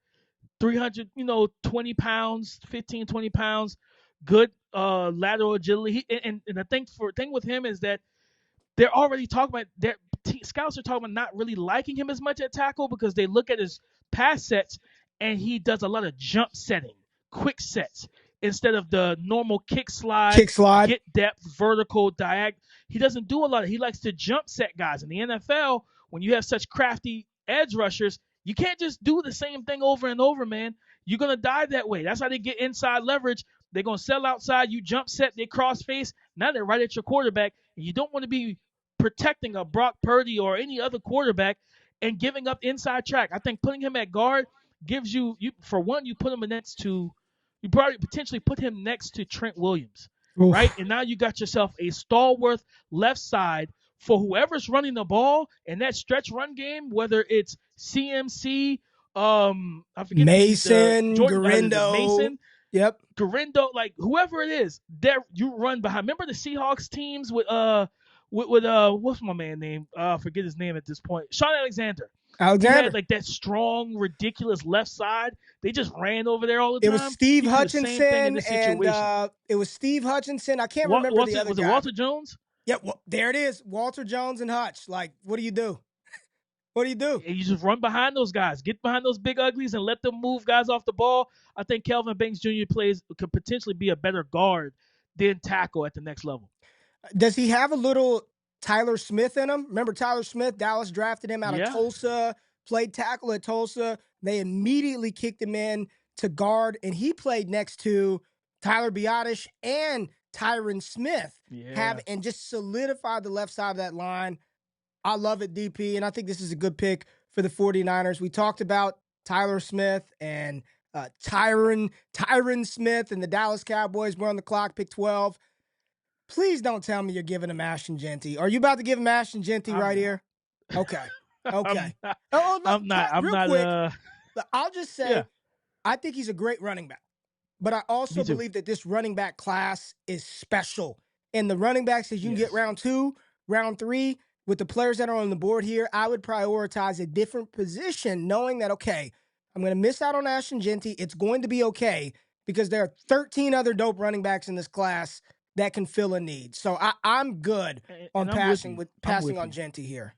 320 pounds, 15, 20 pounds, good lateral agility. And the thing with him is that they're already talking about scouts are talking about not really liking him as much at tackle because they look at his pass sets and he does a lot of jump setting, quick sets instead of the normal kick slide, get depth, vertical, diagonal. He doesn't do a lot. He likes to jump set guys. In the NFL, when you have such crafty edge rushers, you can't just do the same thing over and over, man. You're going to die that way. That's how they get inside leverage. They're going to sell outside. You jump set, they cross face. Now they're right at your quarterback. And you don't want to be protecting a Brock Purdy or any other quarterback and giving up inside track. I think putting him at guard gives you for one, you put him you probably potentially put him next to Trent Williams, right? And now you got yourself a stalwart left side for whoever's running the ball in that stretch run game, whether it's CMC, I forget Mason, Garindo, Yep. Garindo, like whoever it is, there you run behind. Remember the Seahawks teams with what's my man name? I forget his name at this point. Sean Alexander. He had Alexander. like that strong, ridiculous left side. They just ran over there all the It was time. Steve You can do the same thing in Hutchinson this situation. it was Steve Hutchinson. I can't remember the other Was it guy. Walter Jones? Yeah, well, there it is. Walter Jones and Hutch. Like, what do you do? What do you do? You just run behind those guys, get behind those big uglies, and let them move guys off the ball. I think Kelvin Banks Jr. could potentially be a better guard than tackle at the next level. Does he have a little Tyler Smith in him? Remember Tyler Smith? Dallas drafted him out of Tulsa, played tackle at Tulsa. They immediately kicked him in to guard, and he played next to Tyler Biotish and Tyron Smith. And just solidified the left side of that line. I love it, DP, and I think this is a good pick for the 49ers. We talked about Tyler Smith and Tyron Smith and the Dallas Cowboys. We're on the clock, pick 12. Please don't tell me you're giving him Ashton Jeanty. Are you about to give him Ashton Jeanty right here? Okay. Okay. I'm not. I'll just say, I think he's a great running back. But I also believe that this running back class is special. And the running backs, as you can get round 2, round 3, with the players that are on the board here, I would prioritize a different position, knowing that, okay, I'm going to miss out on Ashton Jeanty. It's going to be okay because there are 13 other dope running backs in this class that can fill a need. So I'm good on passing on Jeanty here.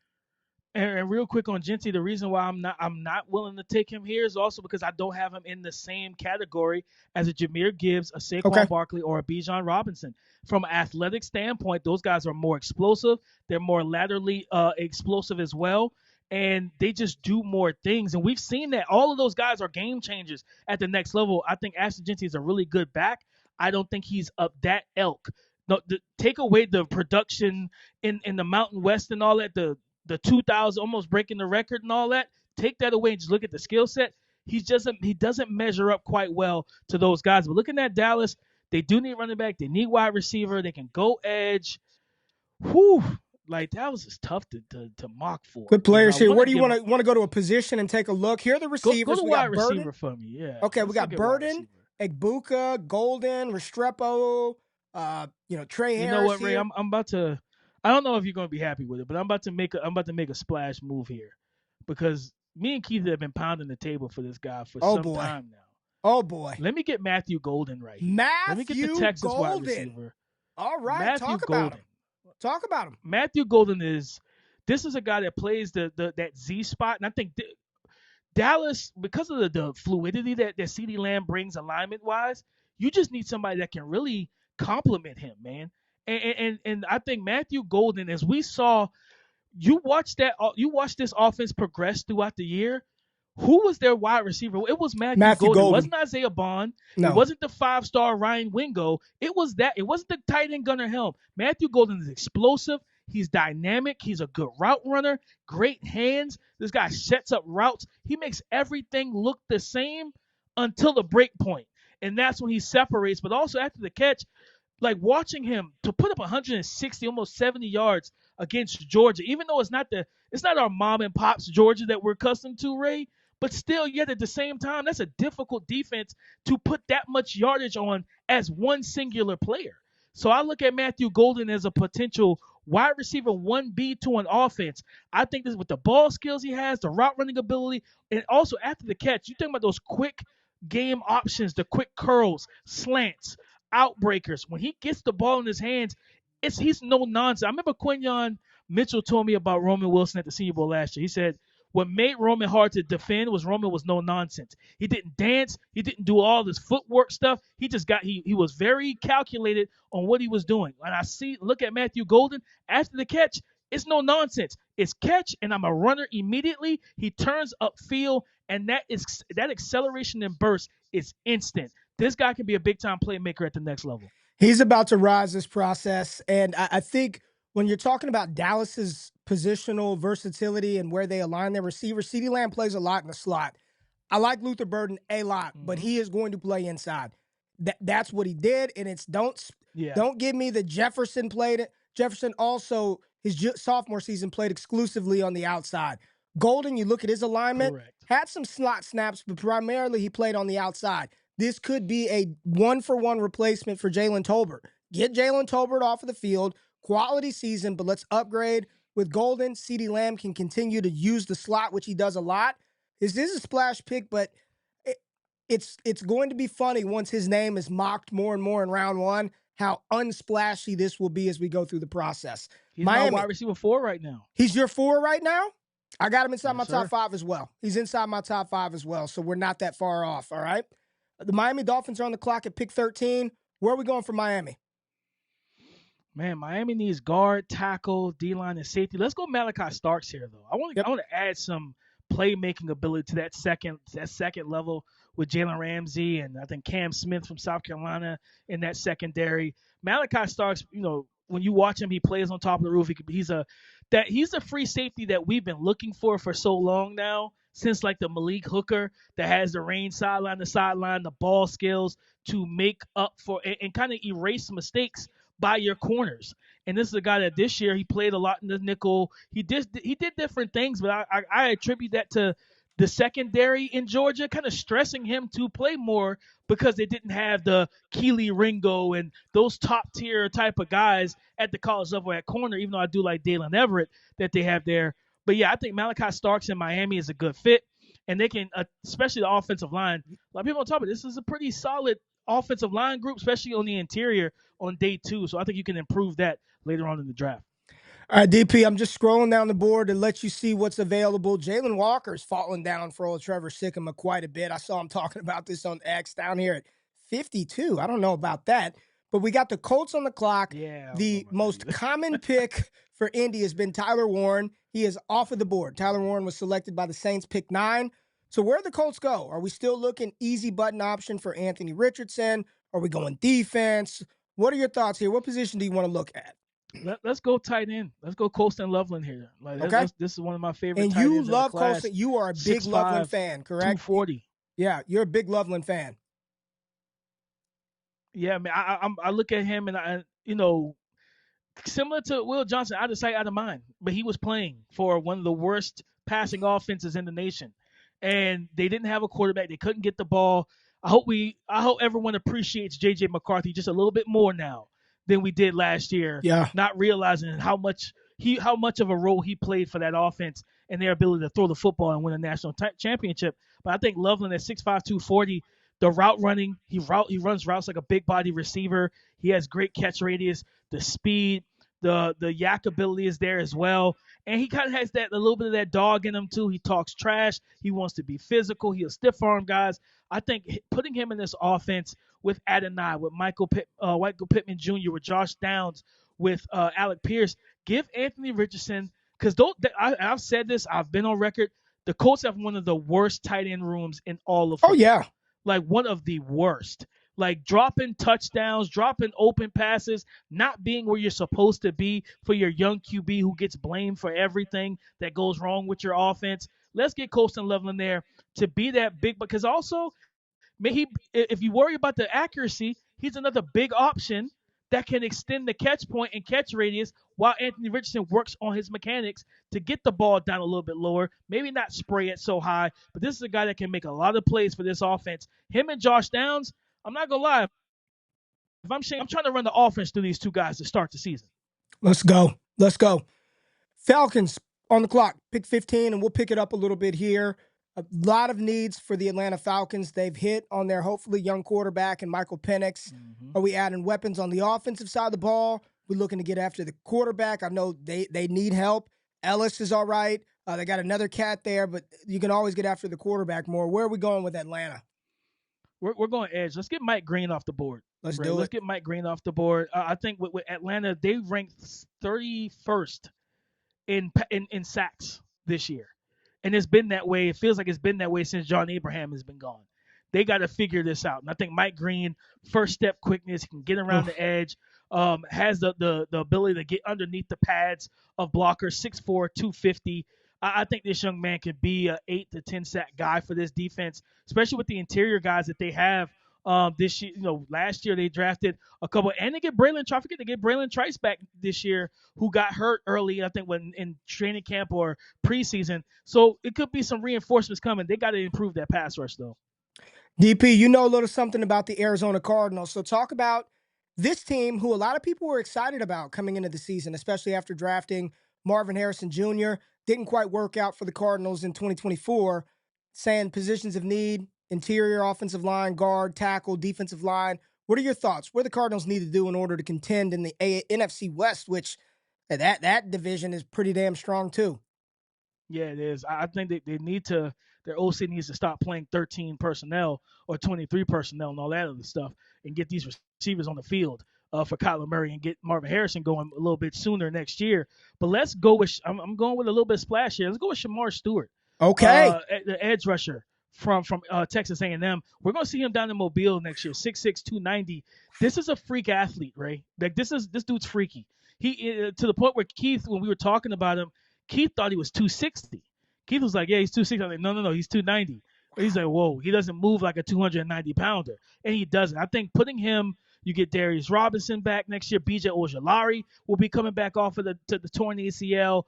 And real quick on Jeanty, the reason why I'm not willing to take him here is also because I don't have him in the same category as a Jahmyr Gibbs, a Saquon Barkley, or a Bijan Robinson. From an athletic standpoint, those guys are more explosive. They're more laterally explosive as well. And they just do more things. And we've seen that all of those guys are game changers at the next level. I think Ashton Jeanty is a really good back. I don't think he's up that elk. No, take away the production in the Mountain West and all that, the 2000 almost breaking the record and all that. Take that away and just look at the skill set. He doesn't measure up quite well to those guys. But looking at Dallas, they do need running back. They need wide receiver. They can go edge. Whew. Like, that was just tough to mock for. Good players here. Where do you want to go to a position and take a look? Here are the receivers. Go to wide receiver for me, yeah. Okay, we got Burden, Egbuka, Golden, Restrepo, Trey Harris. You know what, Ray? I'm about to. I don't know if you're going to be happy with it, but I'm about to make a splash move here, because me and Keith have been pounding the table for this guy for some time now. Oh boy! Let me get Matthew Golden right here. Let me get the Texas wide receiver. All right, Matthew Golden. Talk about him. Matthew Golden is a guy that plays that Z spot, and I think Dallas, because of the fluidity that CeeDee Lamb brings alignment wise, you just need somebody that can really complement him, man. And I think Matthew Golden, as we saw, you watch this offense progress throughout the year. Who was their wide receiver? It was Matthew Golden. It wasn't Isaiah Bond. No. It wasn't the 5-star Ryan Wingo. It wasn't the tight end Gunnar Helm. Matthew Golden is explosive. He's dynamic. He's a good route runner. Great hands. This guy sets up routes. He makes everything look the same until the break point. And that's when he separates. But also after the catch, like watching him to put up 160, almost 70 yards against Georgia, even though it's not our mom and pop's Georgia that we're accustomed to, Ray, but still, yet at the same time, that's a difficult defense to put that much yardage on as one singular player. So I look at Matthew Golden as a potential wide receiver 1B to an offense. I think this with the ball skills he has, the route running ability, and also after the catch, you think about those quick game options, the quick curls, slants, outbreakers. When he gets the ball in his hands, he's no nonsense. I remember Quinyon Mitchell told me about Roman Wilson at the Senior Bowl last year. He said what made Roman hard to defend was Roman was no nonsense. He didn't dance. He didn't do all this footwork stuff. He was very calculated on what he was doing. And look at Matthew Golden after the catch. It's no nonsense. It's catch, and I'm a runner immediately. He turns upfield, and that acceleration and burst is instant. This guy can be a big-time playmaker at the next level. He's about to rise this process, and I think when you're talking about Dallas's positional versatility and where they align their receivers, CeeDee Lamb plays a lot in the slot. I like Luther Burden a lot, but he is going to play inside. That's what he did, and it's don't give me the Jefferson played it. Jefferson also, his sophomore season, played exclusively on the outside. Golden, you look at his alignment, had some slot snaps, but primarily he played on the outside. This could be a one-for-one replacement for Jalen Tolbert. Get Jalen Tolbert off of the field, quality season, but let's upgrade with Golden. CeeDee Lamb can continue to use the slot, which he does a lot. This is a splash pick, but it's going to be funny once his name is mocked more and more in round one, how unsplashy this will be as we go through the process. He's Miami, my wide receiver 4 right now. He's your 4 right now? I got him inside my sir. top 5 as well. He's inside my top 5 as well, so we're not that far off, all right? The Miami Dolphins are on the clock at pick 13. Where are we going for Miami? Man, Miami needs guard, tackle, D-line, and safety. Let's go Malaki Starks here, though. I want to add some playmaking ability to that second level with Jalen Ramsey and I think Cam Smith from South Carolina in that secondary. Malaki Starks, when you watch him, he plays on top of the roof. He's a free safety that we've been looking for so long now, since like the Malik Hooker that has the range sideline to sideline, the ball skills to make up for and kind of erase mistakes by your corners. And this is a guy that this year he played a lot in the nickel. He did different things, but I attribute that to the secondary in Georgia kind of stressing him to play more because they didn't have the Keely Ringo and those top tier type of guys at the college level at corner, even though I do like Dalen Everett that they have there. But yeah, I think Malaki Starks in Miami is a good fit. And they can, especially the offensive line, a lot of people on top of it, this is a pretty solid offensive line group, especially on the interior on day 2. So I think you can improve that later on in the draft. All right, DP, I'm just scrolling down the board to let you see what's available. Jalen Walker's fallen down for old Trevor Sikkema quite a bit. I saw him talking about this on X down here at 52. I don't know about that. But we got the Colts on the clock. Yeah, the most common pick for Indy has been Tyler Warren. He is off of the board. Tyler Warren was selected by the Saints, pick 9. So where the Colts go? Are we still looking easy button option for Anthony Richardson? Are we going defense? What are your thoughts here? What position do you want to look at? Let's go tight end. Let's go Colston Loveland here. Okay. This is one of my favorite and tight ends. And you love Colston. You are a big 6'5", Loveland fan, correct? 240. Yeah, you're a big Loveland fan. Yeah, man. I look at him and similar to Will Johnson, out of sight, out of mind. But he was playing for one of the worst passing offenses in the nation, and they didn't have a quarterback. They couldn't get the ball. I hope everyone appreciates J.J. McCarthy just a little bit more now than we did last year. Yeah. Not realizing how much of a role he played for that offense and their ability to throw the football and win a national championship. But I think Loveland at 6'5", 240, the route running, he runs routes like a big body receiver. He has great catch radius, the speed, the yak ability is there as well. And he kind of has a little bit of that dog in him too. He talks trash. He wants to be physical. He'll stiff arm guys. I think putting him in this offense with Adonai, with Michael Pittman Jr., with Josh Downs, with Alec Pearce, give Anthony Richardson, because I've said this, I've been on record, the Colts have one of the worst tight end rooms in all of football. Oh, yeah. Like one of the worst. Like dropping touchdowns, dropping open passes, not being where you're supposed to be for your young QB who gets blamed for everything that goes wrong with your offense. Let's get Colston Loveland there to be that big, because also, if you worry about the accuracy, he's another big option that can extend the catch point and catch radius while Anthony Richardson works on his mechanics to get the ball down a little bit lower, maybe not spray it so high, but this is a guy that can make a lot of plays for this offense. Him and Josh Downs, I'm not going to lie, if I'm trying to run the offense through these two guys to start the season. Let's go. Falcons on the clock, pick 15, and we'll pick it up a little bit here. A lot of needs for the Atlanta Falcons. They've hit on their hopefully young quarterback and Michael Penix. Mm-hmm. Are we adding weapons on the offensive side of the ball? We're looking to get after the quarterback. I know they need help. Ellis is all right. They got another cat there, but you can always get after the quarterback more. Where are we going with Atlanta? We're going edge. Let's get Mike Green off the board. Let's get Mike Green off the board. I think with Atlanta, they ranked 31st in sacks this year. And it's been that way. It feels like it's been that way since John Abraham has been gone. They got to figure this out. And I think Mike Green, first step quickness, he can get around the edge, has the ability to get underneath the pads of blockers, 6'4", 250. I think this young man could be an 8 to 10 sack guy for this defense, especially with the interior guys that they have this year. Last year they drafted a couple, and they get Braylon Trice back this year, who got hurt early, I think, when in training camp or preseason. So it could be some reinforcements coming. They got to improve that pass rush, though. DP, you know a little something about the Arizona Cardinals. So talk about this team, who a lot of people were excited about coming into the season, especially after drafting Marvin Harrison Jr. Didn't quite work out for the Cardinals in 2024. Saying positions of need, interior offensive line, guard, tackle, defensive line. What are your thoughts? What do the Cardinals need to do in order to contend in the NFC West, which that division is pretty damn strong too? Yeah, it is. I think they need to. Their OC needs to stop playing 13 personnel or 23 personnel and all that other stuff, and get these receivers on the field for Kyler Murray and get Marvin Harrison going a little bit sooner next year. But let's go with. I'm going with a little bit of splash here. Let's go with Shamar Stewart. Okay, The edge rusher from Texas A&M. We're going to see him down in Mobile next year. 6'6", 290. This is a freak athlete, Ray. Like this dude's freaky. He to the point where Keith, when we were talking about him, Keith thought he was 260. Keith was like, yeah, he's 260. I'm like, no, he's 290. But he's like, whoa, he doesn't move like a 290-pounder. And he doesn't. I think putting him, you get Darius Robinson back next year. B.J. Ojolari will be coming back off of the torn ACL.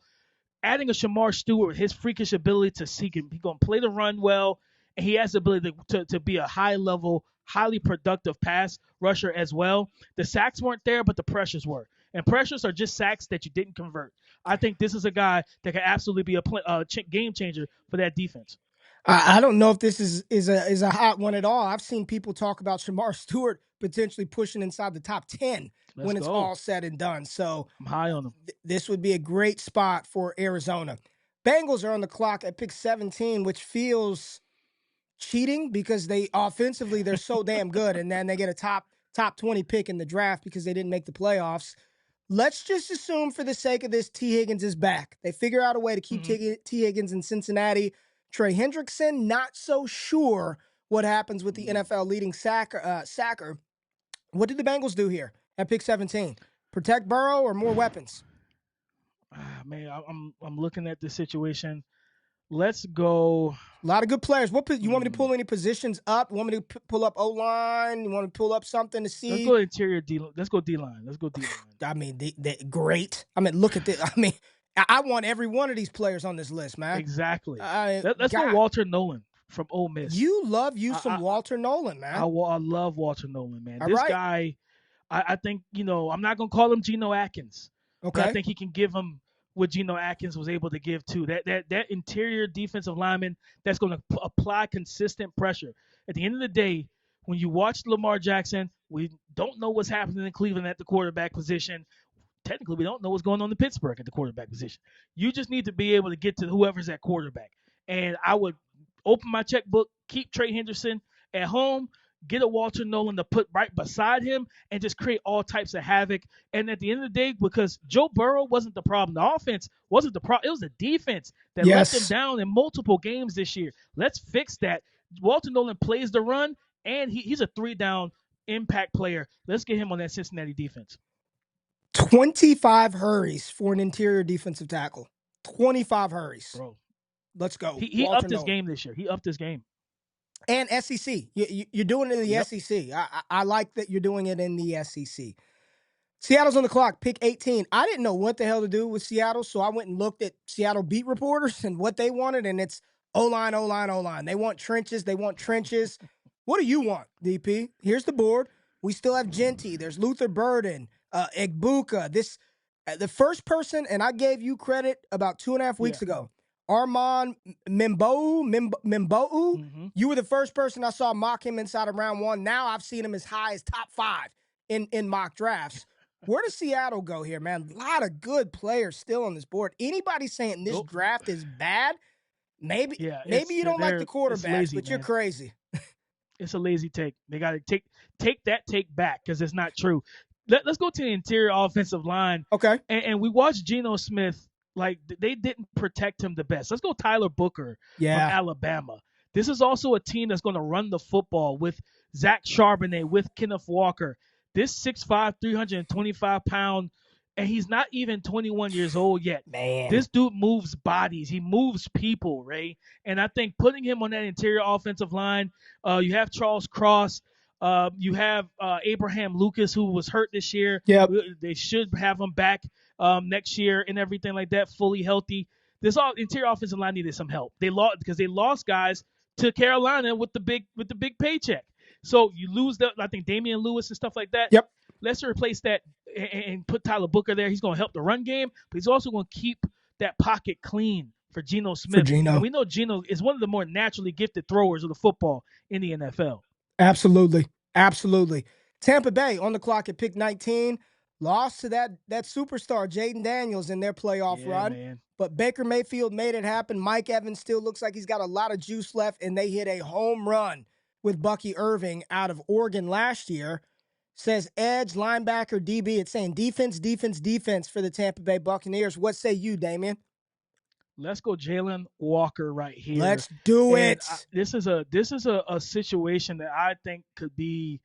Adding a Shamar Stewart with his freakish ability to see him, he's going to play the run well, and he has the ability to be a high-level, highly productive pass rusher as well. The sacks weren't there, but the pressures were. And pressures are just sacks that you didn't convert. I think this is a guy that can absolutely be a game changer for that defense. I don't know if this is a hot one at all. I've seen people talk about Shamar Stewart potentially pushing inside the top 10 when it's all said and done. So I'm high on him. This would be a great spot for Arizona. Bengals are on the clock at pick 17, which feels cheating because offensively they're so damn good, and then they get a top 20 pick in the draft because they didn't make the playoffs. Let's just assume for the sake of this, T. Higgins is back. They figure out a way to keep T. Higgins in Cincinnati. Trey Hendrickson, not so sure what happens with the NFL leading sacker. What did the Bengals do here at pick 17? Protect Burrow or more weapons? Man, I'm looking at the situation. Let's go. A lot of good players. You want me to pull any positions up? You want me to pull up O-line? You want me to pull up something to see? Let's go interior D. Let's go D-line. I mean, great. I mean, look at this. I mean, I want every one of these players on this list, man. Exactly. Let's go Walter Nolen from Ole Miss. You love some Walter Nolen, man. I love Walter Nolen, man. This guy, I think, I'm not going to call him Geno Atkins. Okay. But I think he can give him what Geno Atkins was able to give too. That interior defensive lineman that's going to apply consistent pressure. At the end of the day, when you watch Lamar Jackson, we don't know what's happening in Cleveland at the quarterback position. Technically, we don't know what's going on in Pittsburgh at the quarterback position. You just need to be able to get to whoever's at quarterback. And I would open my checkbook, keep Trey Henderson at home, get a Walter Nolen to put right beside him, and just create all types of havoc. And at the end of the day, because Joe Burrow wasn't the problem, the offense wasn't the problem. It was the defense that let them down in multiple games this year. Let's fix that. Walter Nolen plays the run, and he's a 3-down impact player. Let's get him on that Cincinnati defense. 25 hurries for an interior defensive tackle. 25 hurries. Bro. Let's go. He upped his game this year. He upped his game. And SEC. You're doing it in the SEC. I like that you're doing it in the SEC. Seattle's on the clock, pick 18. I didn't know what the hell to do with Seattle, so I went and looked at Seattle beat reporters and what they wanted, and it's O-line, O-line, O-line. They want trenches. What do you want, DP? Here's the board. We still have Jeanty. There's Luther Burden, Egbuka. The first person, and I gave you credit about 2.5 weeks ago, Armand Mimbo'u. You were the first person I saw mock him inside of round 1. Now I've seen him as high as top 5 in mock drafts. Where does Seattle go here, man? A lot of good players still on this board. Anybody saying this draft is bad? Maybe you don't like the quarterbacks, lazy, but you're crazy. It's a lazy take. They got to take that take back because it's not true. Let's go to the interior offensive line. Okay. And we watched Geno Smith. Like, they didn't protect him the best. Let's go Tyler Booker from Alabama. This is also a team that's going to run the football with Zach Charbonnet, with Kenneth Walker. This 6'5", 325-pound, and he's not even 21 years old yet. Man. This dude moves bodies. He moves people, Ray. And I think putting him on that interior offensive line, you have Charles Cross. You have Abraham Lucas, who was hurt this year. Yep. They should have him back next year and everything like that, fully healthy. This interior offensive line needed some help. They lost guys to Carolina with the big paycheck. So you lose I think Damian Lewis and stuff like that. Yep. Let's replace that. and put Tyler Booker there. He's going to help the run game, but he's also going to keep that pocket clean for Geno For Smith. Geno. And we know Geno is one of the more naturally gifted throwers of the football in the NFL. Absolutely. Absolutely. Tampa Bay on the clock at pick 19. Lost to that superstar, Jaden Daniels, in their playoff run. Man. But Baker Mayfield made it happen. Mike Evans still looks like he's got a lot of juice left, and they hit a home run with Bucky Irving out of Oregon last year. Says edge, linebacker, DB. It's saying defense, defense, defense for the Tampa Bay Buccaneers. What say you, Damian? Let's go Jalen Walker right here. Let's do it. This is a situation that I think could be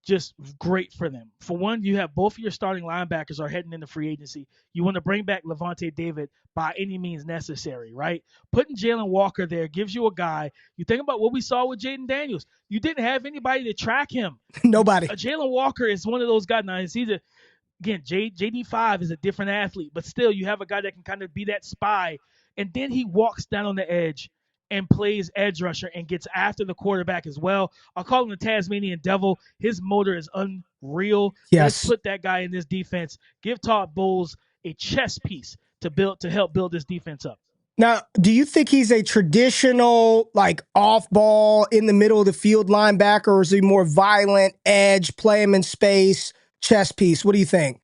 just great for them. For one, you have both of your starting linebackers are heading into free agency. You want to bring back Levante David by any means necessary, right? Putting Jalen Walker there gives you a guy. You think about what we saw with Jaden Daniels. You didn't have anybody to track him. Nobody. Jalen Walker is one of those guys. Now, again, JD5 is a different athlete, but still you have a guy that can kind of be that spy. And then he walks down on the edge and plays edge rusher and gets after the quarterback as well. I'll call him the Tasmanian Devil. His motor is unreal. Yes. Let's put that guy in this defense. Give Todd Bowles a chess piece to help build this defense up. Now, do you think he's a traditional, like, off-ball, in the middle of the field linebacker, or is he more violent, edge, play him in space, chess piece? What do you think?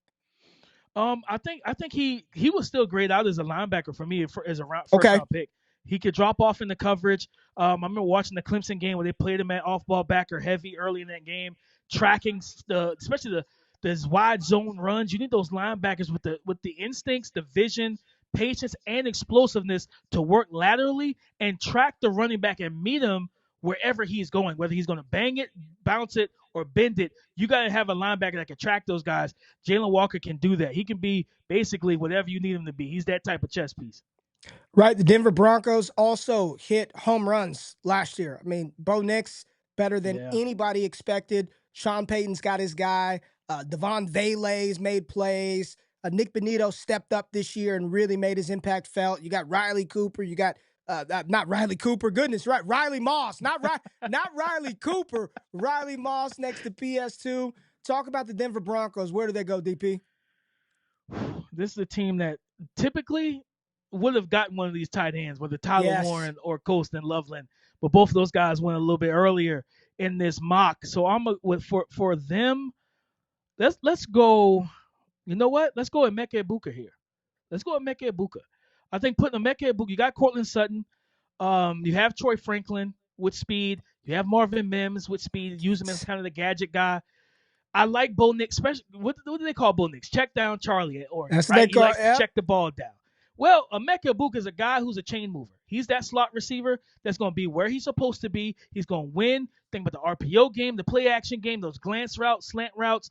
I think he was still great out as a linebacker for me as a first round pick. He could drop off in the coverage. I remember watching the Clemson game where they played him at off-ball backer heavy early in that game, tracking especially the wide zone runs. You need those linebackers with the instincts, the vision, patience, and explosiveness to work laterally and track the running back and meet him wherever he's going, whether he's going to bang it, bounce it, or bend it. You got to have a linebacker that can track those guys. Jalen Walker can do that. He can be basically whatever you need him to be. He's that type of chess piece. Right. The Denver Broncos also hit home runs last year. I mean, Bo Nix, better than anybody expected. Sean Payton's got his guy. Devon Vele's made plays. Nick Benito stepped up this year and really made his impact felt. You got Riley Cooper. You got not Riley Cooper. Goodness, right? Riley Moss. Not Riley Cooper. Riley Moss next to PS2. Talk about the Denver Broncos. Where do they go, DP? This is a team that typically would have gotten one of these tight ends, whether Tyler Warren or Colston Loveland, but both of those guys went a little bit earlier in this mock. So for them, let's go. You know what? Let's go with Emeka Egbuka here. Let's go with Emeka Egbuka. I think putting Emeka Egbuka, you got Cortland Sutton, you have Troy Franklin with speed, you have Marvin Mims with speed, use him as kind of the gadget guy. I like Bo Nix, especially what do they call Bo Nix? Check down Charlie at Oregon. That's what they call, he likes to check the ball down. Well, Emeka Egbuka is a guy who's a chain mover. He's that slot receiver that's going to be where he's supposed to be. He's going to win. Think about the RPO game, the play action game, those glance routes, slant routes,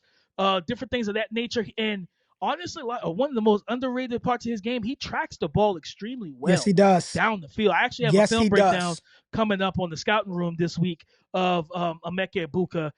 different things of that nature. And honestly, one of the most underrated parts of his game, he tracks the ball extremely well. Yes, he does. Down the field. I actually have a film breakdown coming up on the scouting room this week of Emeka Egbuka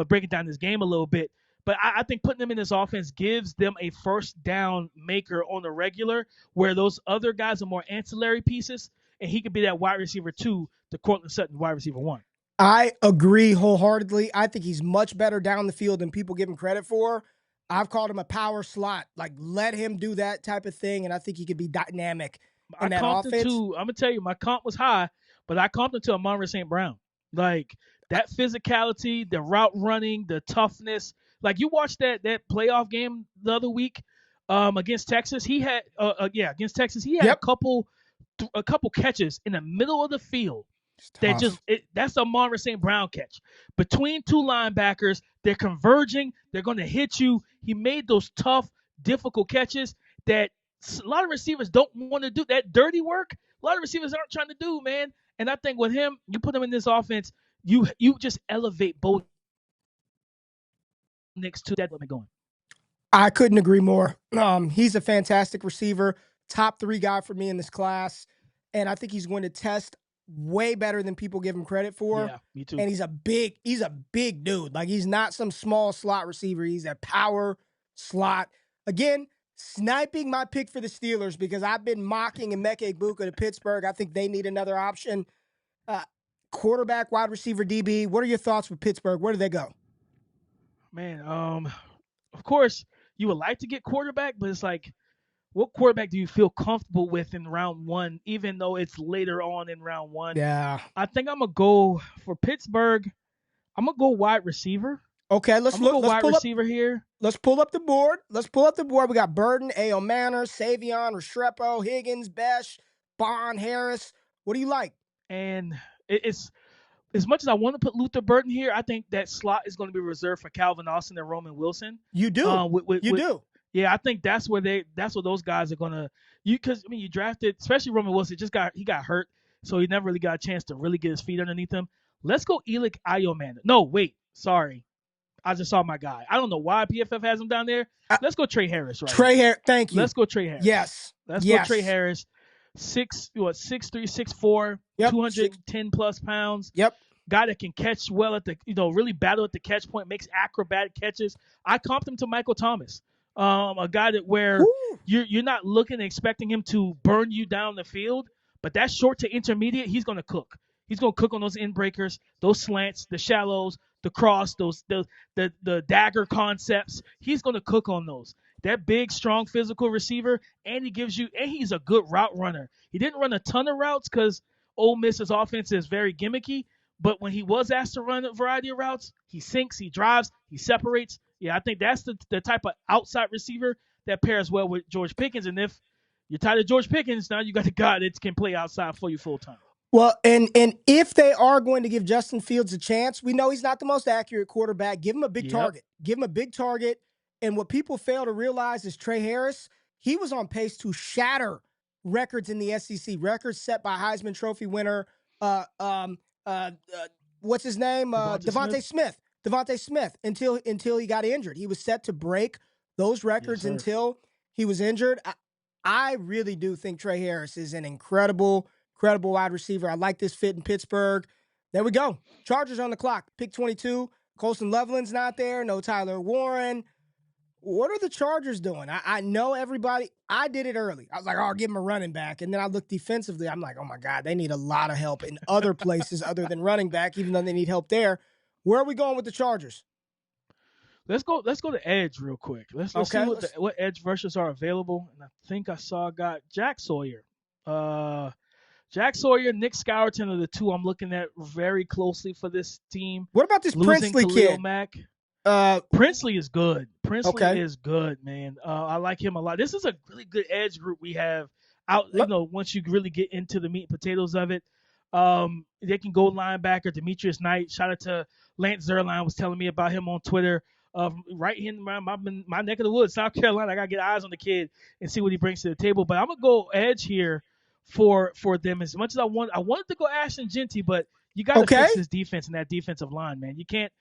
breaking down his game a little bit. But I think putting him in this offense gives them a first down maker on the regular, where those other guys are more ancillary pieces, and he could be that wide receiver 2 to Cortland Sutton, wide receiver 1. I agree wholeheartedly. I think he's much better down the field than people give him credit for. I've called him a power slot. Like, let him do that type of thing, and I think he could be dynamic in that offense. I'm going to tell you, my comp was high, but I comped him to Amon-Ra St. Brown. Like, that physicality, the route running, the toughness. Like, you watched that playoff game the other week against Texas. He had against Texas. He had a couple catches in the middle of the field that's a Amon-Ra St. Brown catch. Between two linebackers, they're converging. They're going to hit you. He made those tough, difficult catches that a lot of receivers don't want to do. That dirty work, a lot of receivers aren't trying to do, man. And I think with him, you put him in this offense, you just elevate both next to that. Let me go. I couldn't agree more. He's a fantastic receiver, top 3 guy for me in this class, and I think he's going to test way better than people give him credit for. Yeah, me too. And he's a big dude. Like, he's not some small slot receiver. He's a power slot. Again, sniping my pick for the Steelers because I've been mocking Emeka Egbuka to Pittsburgh. I think they need another option. Quarterback, wide receiver, DB. What are your thoughts with Pittsburgh? Where do they go? Man, of course, you would like to get quarterback, but it's like, what quarterback do you feel comfortable with in round one, even though it's later on in round one? Yeah. I think I'm going to go for Pittsburgh. I'm going to go wide receiver. Okay, I'm going to go wide receiver here. Let's pull up the board. We got Burden, A.O. Manor, Savion, Restrepo, Higgins, Besh, Bond, Harris. What do you like? And it's as much as I want to put Luther Burden here, I think that slot is going to be reserved for Calvin Austin and Roman Wilson. You do. You do. Yeah, I think that's where those guys are gonna you drafted, especially Roman Wilson, he got hurt, so he never really got a chance to really get his feet underneath him. Let's go Elick Ioman. No, wait, sorry. I just saw my guy. I don't know why PFF has him down there. Let's go Trey Harris, right? Thank you. Let's go Trey Harris. Yes. Let's go Trey Harris. 6'3", 6'4", 210 plus pounds. Yep. Guy that can catch well at the really battle at the catch point, makes acrobatic catches. I comped him to Michael Thomas. A guy that where you're not looking and expecting him to burn you down the field, but that short to intermediate, he's gonna cook. He's gonna cook on those in breakers, those slants, the shallows, the cross, the dagger concepts. He's gonna cook on those. That big, strong, physical receiver, and he's a good route runner. He didn't run a ton of routes because Ole Miss's offense is very gimmicky, but when he was asked to run a variety of routes, he sinks, he drives, he separates. Yeah, I think that's the type of outside receiver that pairs well with George Pickens. And if you're tired of George Pickens, now you got a guy that can play outside for you full time. Well, and if they are going to give Justin Fields a chance, we know he's not the most accurate quarterback. Give him a big target. Give him a big target. And what people fail to realize is Trey Harris, he was on pace to shatter records in the SEC, records set by Heisman Trophy winner, what's his name? Devontae Smith. Devontae Smith until he got injured. He was set to break those records until he was injured. I really do think Trey Harris is an incredible wide receiver. I like this fit in Pittsburgh. There we go. Chargers on the clock. Pick 22. Colston Loveland's not there. No Tyler Warren. What are the Chargers doing? I know everybody. I did it early. I was like, I'll give him a running back. And then I looked defensively. I'm like, oh, my God, they need a lot of help in other places other than running back, even though they need help there. Where are we going with the Chargers? Let's go to edge real quick. Let's see what edge rushes are available. And I think I got Jack Sawyer. Jack Sawyer, Nick Scourton are the two I'm looking at very closely for this team. What about this Princely kid? Mack. Princely is good. Princely is good, man. I like him a lot. This is a really good edge group we have out. Once you really get into the meat and potatoes of it, they can go linebacker Demetrius Knight. Shout out to Lance Zerline, was telling me about him on Twitter. Right in my neck of the woods, South Carolina. I gotta get eyes on the kid and see what he brings to the table. But I'm gonna go edge here for them. As much as I wanted to go Ashton Jeanty, but you gotta fix this defense and that defensive line, man. You can't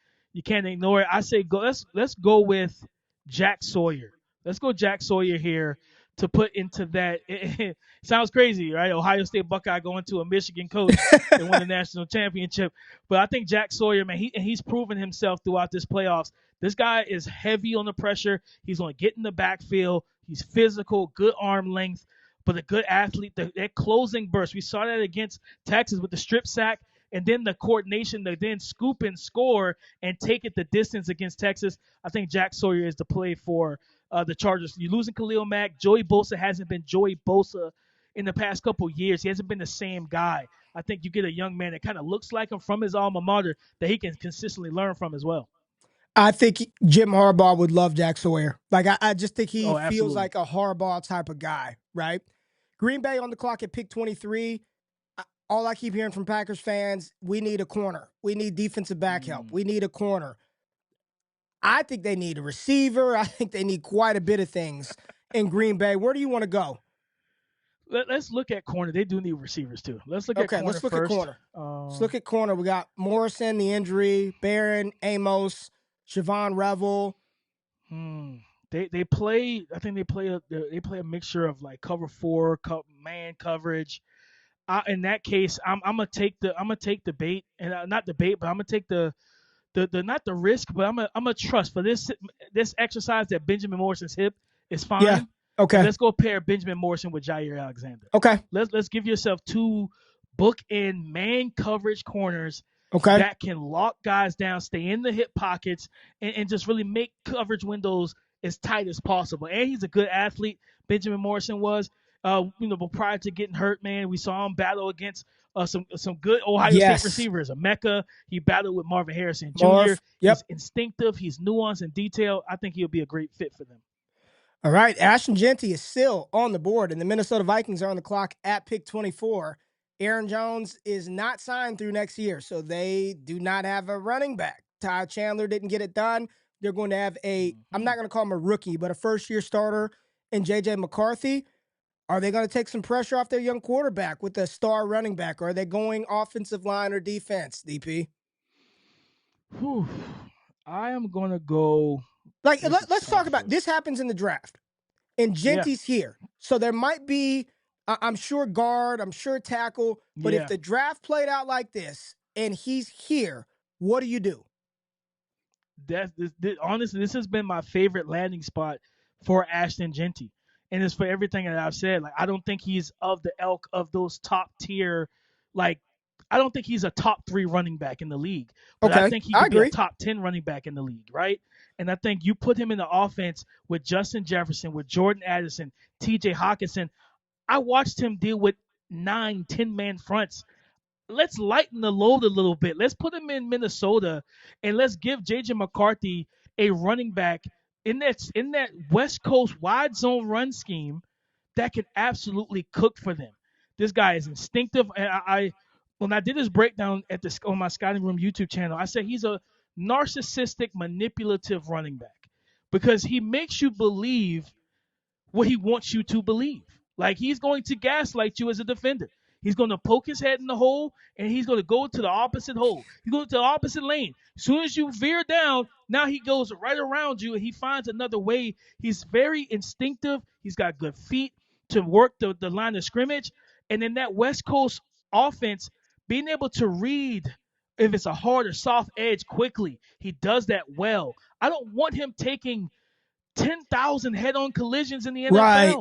ignore it. I say go. Let's go with Jack Sawyer. Let's go Jack Sawyer here to put into that. It sounds crazy, right? Ohio State Buckeye going to a Michigan coach and win the national championship. But I think Jack Sawyer, man, he's proven himself throughout this playoffs. This guy is heavy on the pressure. He's going to get in the backfield. He's physical, good arm length, but a good athlete. That closing burst. We saw that against Texas with the strip sack. And then the coordination to then scoop and score and take it the distance against Texas. I think Jack Sawyer is the play for the Chargers. You're losing Khalil Mack. Joey Bosa hasn't been Joey Bosa in the past couple of years. He hasn't been the same guy. I think you get a young man that kind of looks like him from his alma mater that he can consistently learn from as well. I think Jim Harbaugh would love Jack Sawyer. Like, I just think he feels like a Harbaugh type of guy, right? Green Bay on the clock at pick 23. All I keep hearing from Packers fans, we need a corner. We need defensive back help. We need a corner. I think they need a receiver. I think they need quite a bit of things in Green Bay. Where do you want to go? Let's look at corner. They do need receivers too. Let's look at corner let's look first. At corner. Let's look at corner. We got Morrison, the injury, Barron, Amos, Siobhan Revel. They play. I think they play a mixture of like cover 4, man coverage. In that case, I'm gonna take the bait, and not the bait, but I'm gonna take the not the risk, but I'm gonna trust for this exercise that Benjamin Morrison's hip is fine. Yeah. Okay. And let's go pair Benjamin Morrison with Jair Alexander. Okay. Let's give yourself 2 bookend man coverage corners. Okay. That can lock guys down, stay in the hip pockets, and just really make coverage windows as tight as possible. And he's a good athlete. Benjamin Morrison was. But prior to getting hurt, man, we saw him battle against some good Ohio State Yes. receivers. A Mecca, he battled with Marvin Harrison Jr. Marv. Yep. He's instinctive. He's nuanced and detailed. I think he'll be a great fit for them. All right. Ashton Jeanty is still on the board, and the Minnesota Vikings are on the clock at pick 24. Aaron Jones is not signed through next year, so they do not have a running back. Ty Chandler didn't get it done. They're going to have I'm not going to call him a rookie, but a first-year starter in J.J. McCarthy. Are they going to take some pressure off their young quarterback with a star running back, or are they going offensive line or defense, DP? Whew. I am going to go. Let's talk about this. Happens in the draft, and Jeanty's here. So there might be, I'm sure, guard, I'm sure tackle. But if the draft played out like this and he's here, what do you do? Honestly, this has been my favorite landing spot for Ashton Jeanty. And it's for everything that I've said. Like, I don't think he's of the ilk of those top tier, I don't think he's a top 3 running back in the league. But I think he could be a top 10 running back in the league, right? And I think you put him in the offense with Justin Jefferson, with Jordan Addison, TJ Hawkinson. I watched him deal with 9, 10-man fronts. Let's lighten the load a little bit. Let's put him in Minnesota, and let's give J.J. McCarthy a running back in that West Coast wide zone run scheme that can absolutely cook for them. This guy is instinctive, and when I did this breakdown on my Scouting Room YouTube channel, I said he's a narcissistic, manipulative running back because he makes you believe what he wants you to believe. Like, he's going to gaslight you as a defender. He's going to poke his head in the hole, and he's going to go to the opposite hole. He's going to the opposite lane. As soon as you veer down, now he goes right around you, and he finds another way. He's very instinctive. He's got good feet to work the line of scrimmage. And in that West Coast offense, being able to read if it's a hard or soft edge quickly, he does that well. I don't want him taking 10,000 head-on collisions in the NFL. Right.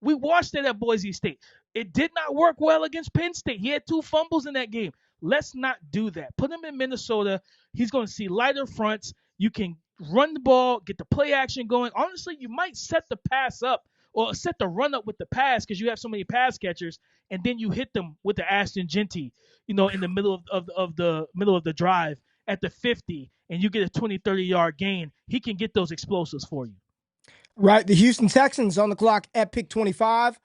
We watched that at Boise State. It did not work well against Penn State. He had 2 fumbles in that game. Let's not do that. Put him in Minnesota. He's going to see lighter fronts. You can run the ball, get the play action going. Honestly, you might set the pass up or set the run up with the pass because you have so many pass catchers, and then you hit them with the Ashton Jeanty, in the middle of the drive at the 50, and you get a 20, 30-yard gain. He can get those explosives for you. Right. The Houston Texans on the clock at pick 25.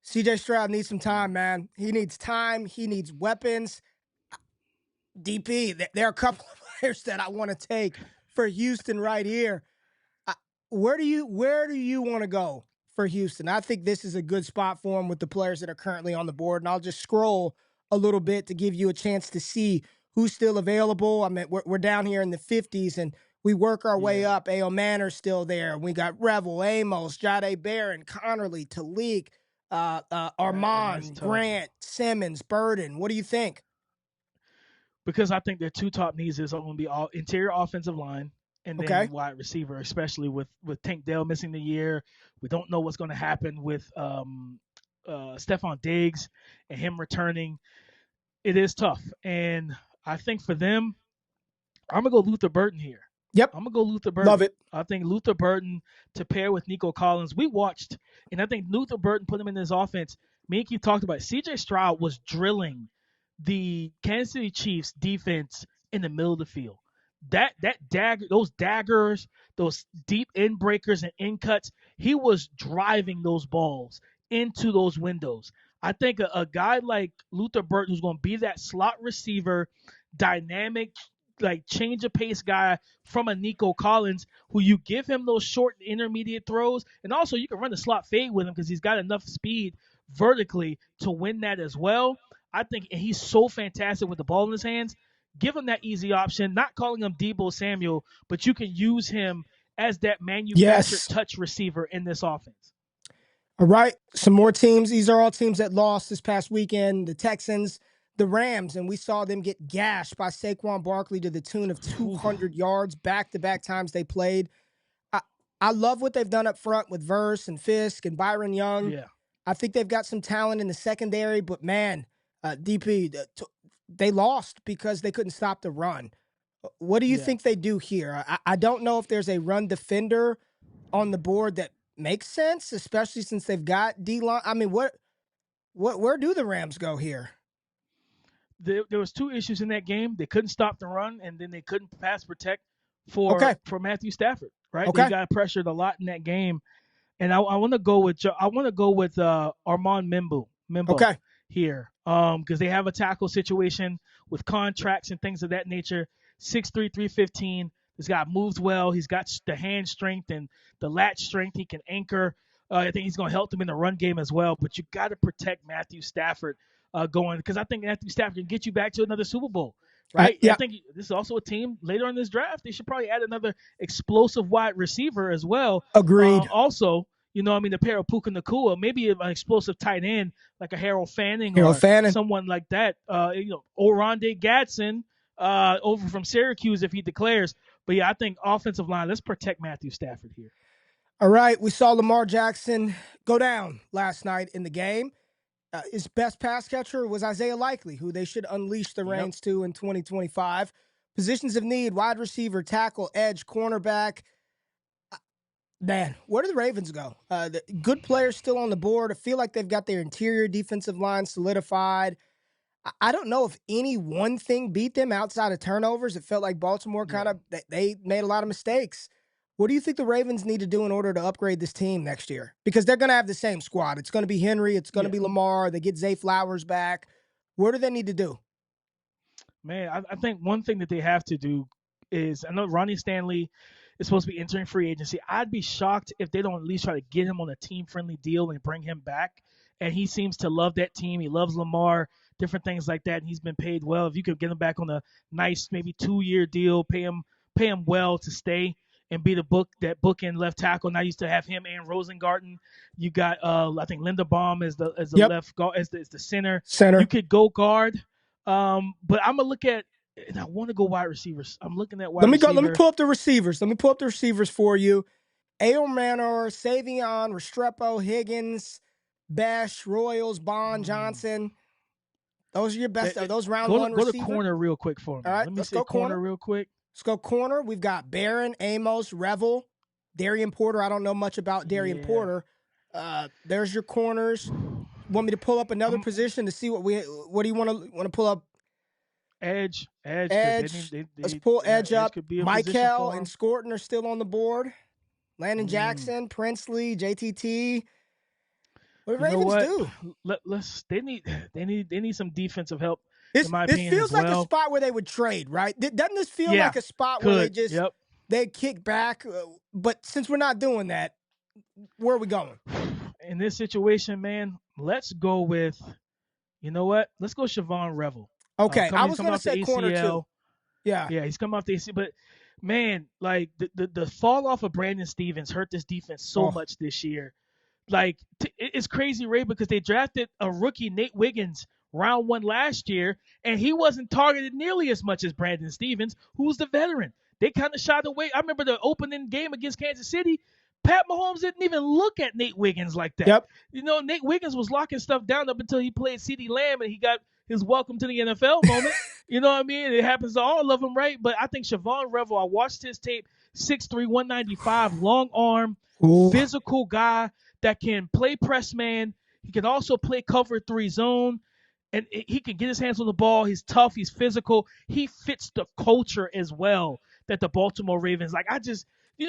C.J. Stroud needs some time, man. He needs time. He needs weapons. DP, there are a couple of players that I want to take for Houston right here. Where do you want to go for Houston? I think this is a good spot for him with the players that are currently on the board. And I'll just scroll a little bit to give you a chance to see who's still available. I mean, we're down here in the 50s, and we work our way up. A.O. Manor's still there. We got Revel, Amos, Jade Barron, Connerly, Talik, Armand, Grant, Simmons, Burden. What do you think? Because I think their 2 top needs is going to be all interior offensive line and then wide receiver, especially with Tank Dell missing the year. We don't know what's going to happen with Stephon Diggs and him returning. It is tough. And I think for them, I'm going to go Luther Burden here. Yep. I'm going to go Luther Burden. Love it. I think Luther Burden to pair with Nico Collins. We watched, and I think Luther Burden put him in this offense. Me and Keith talked about it. C.J. Stroud was drilling the Kansas City Chiefs defense in the middle of the field. Those daggers, those deep end breakers and end cuts, he was driving those balls into those windows. I think a guy like Luther Burden, who's going to be that slot receiver, dynamic, change of pace guy from a Nico Collins, who you give him those short and intermediate throws, and also you can run the slot fade with him because he's got enough speed vertically to win that as well. I think he's so fantastic with the ball in his hands. Give him that easy option, not calling him Deebo Samuel, but you can use him as that manufactured touch receiver in this offense. All right, some more teams. These are all teams that lost this past weekend. The Texans, the Rams, and we saw them get gashed by Saquon Barkley to the tune of 200 yards back-to-back times they played. I love what they've done up front with Verse and Fisk and Byron Young. Yeah. I think they've got some talent in the secondary, but man, DP, they lost because they couldn't stop the run. What do you think they do here? I don't know if there's a run defender on the board that makes sense, especially since they've got D-line? I mean, where do the Rams go here? There was two issues in that game. They couldn't stop the run, and then they couldn't pass protect Okay. for Matthew Stafford. Right? Okay. They got pressured a lot in that game, and I want to go with Armand Mimbo. Okay. Here, because they have a tackle situation with contracts and things of that nature. 6'3", 315. This guy moves well. He's got the hand strength and the latch strength. He can anchor. I think he's going to help them in the run game as well. But you got to protect Matthew Stafford going, because I think Matthew Stafford can get you back to another Super Bowl. Right? Yeah. I think this is also a team later in this draft. They should probably add another explosive wide receiver as well. Agreed. Also, the pair of Puka Nacua, maybe an explosive tight end like a Harold Fanning someone like that. Oronde Gadsden over from Syracuse if he declares. But yeah, I think offensive line, let's protect Matthew Stafford here. All right, we saw Lamar Jackson go down last night in the game. His best pass catcher was Isaiah Likely, who they should unleash the reins to in 2025. Positions of need: wide receiver, tackle, edge, cornerback. Man, where do the Ravens go? The good players still on the board. I feel like they've got their interior defensive line solidified. I don't know if any one thing beat them outside of turnovers. It felt like Baltimore they made a lot of mistakes. What do you think the Ravens need to do in order to upgrade this team next year? Because they're going to have the same squad. It's going to be Henry. It's going to be Lamar. They get Zay Flowers back. What do they need to do? Man, I think one thing that they have to do is, I know Ronnie Stanley is supposed to be entering free agency. I'd be shocked if they don't at least try to get him on a team-friendly deal and bring him back. And he seems to love that team. He loves Lamar, different things like that. And he's been paid well. If you could get him back on a nice, maybe 2-year deal, pay him well to stay and be that bookend left tackle. Now you used to have him and Rosengarten. You got I think Linderbaum as the left guard, as the center. You could go guard. But I'm gonna look at, and I want to go wide receivers. I'm looking at wide receivers. Let me pull up the receivers. Let me pull up the receivers for you. Ayo Manor, Savion, Restrepo, Higgins, Besh, Royals, Bond, Johnson. Those are your best. Those round one receivers. Go to corner real quick for me. All right, let me see corner real quick. Let's go corner. We've got Barron, Amos, Revel, Darian Porter. I don't know much about Darian Porter. There's your corners. Want me to pull up another position to see what do you want to pull up? Edge. Let's pull edge up. Michael and Scorton are still on the board. Landon Jackson, Princely, JTT. What do Ravens do? They need some defensive help. This in my opinion, feels like a spot where they would trade, right? Doesn't this feel like a spot where they kick back? But since we're not doing that, where are we going? In this situation, man, let's go with, you know what? Let's go Siobhan Revel. Okay, I was going to say corner too. Yeah, he's coming off the AC, but man, like the fall off of Brandon Stevens hurt this defense so much this year. Like it's crazy, Ray, because they drafted a rookie, Nate Wiggins, round 1 last year, and he wasn't targeted nearly as much as Brandon Stevens, who's the veteran. They kind of shied away. I remember the opening game against Kansas City. Pat Mahomes didn't even look at Nate Wiggins like that. Yep. Nate Wiggins was locking stuff down up until he played CeeDee Lamb and he got his welcome to the NFL moment. You know what I mean? It happens to all of them, right? But I think Siobhan Revel, I watched his tape, 6'3", 195, long arm, physical guy that can play press man. He can also play cover 3 zone. And he can get his hands on the ball. He's tough. He's physical. He fits the culture as well that the Baltimore Ravens like.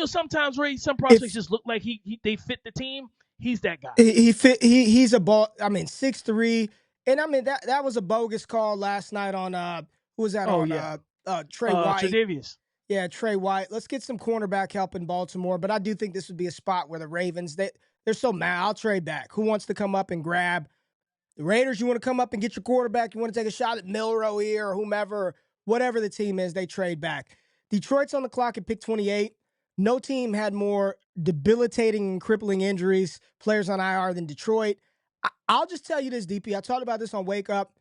Sometimes, Ray, some prospects just look like they fit the team. He's that guy. He's a ball. I mean, 6'3", and I mean that was a bogus call last night on who was that Trey White. Tre'Davious. Yeah, Trey White. Let's get some cornerback help in Baltimore, but I do think this would be a spot where the Ravens they're so mad. I'll trade back. Who wants to come up and grab the Raiders? You want to come up and get your quarterback? You want to take a shot at Milroe here or whomever, whatever the team is, they trade back. Detroit's on the clock at pick 28. No team had more debilitating and crippling injuries, players on IR than Detroit. I'll just tell you this, DP. I talked about this on Wake Up.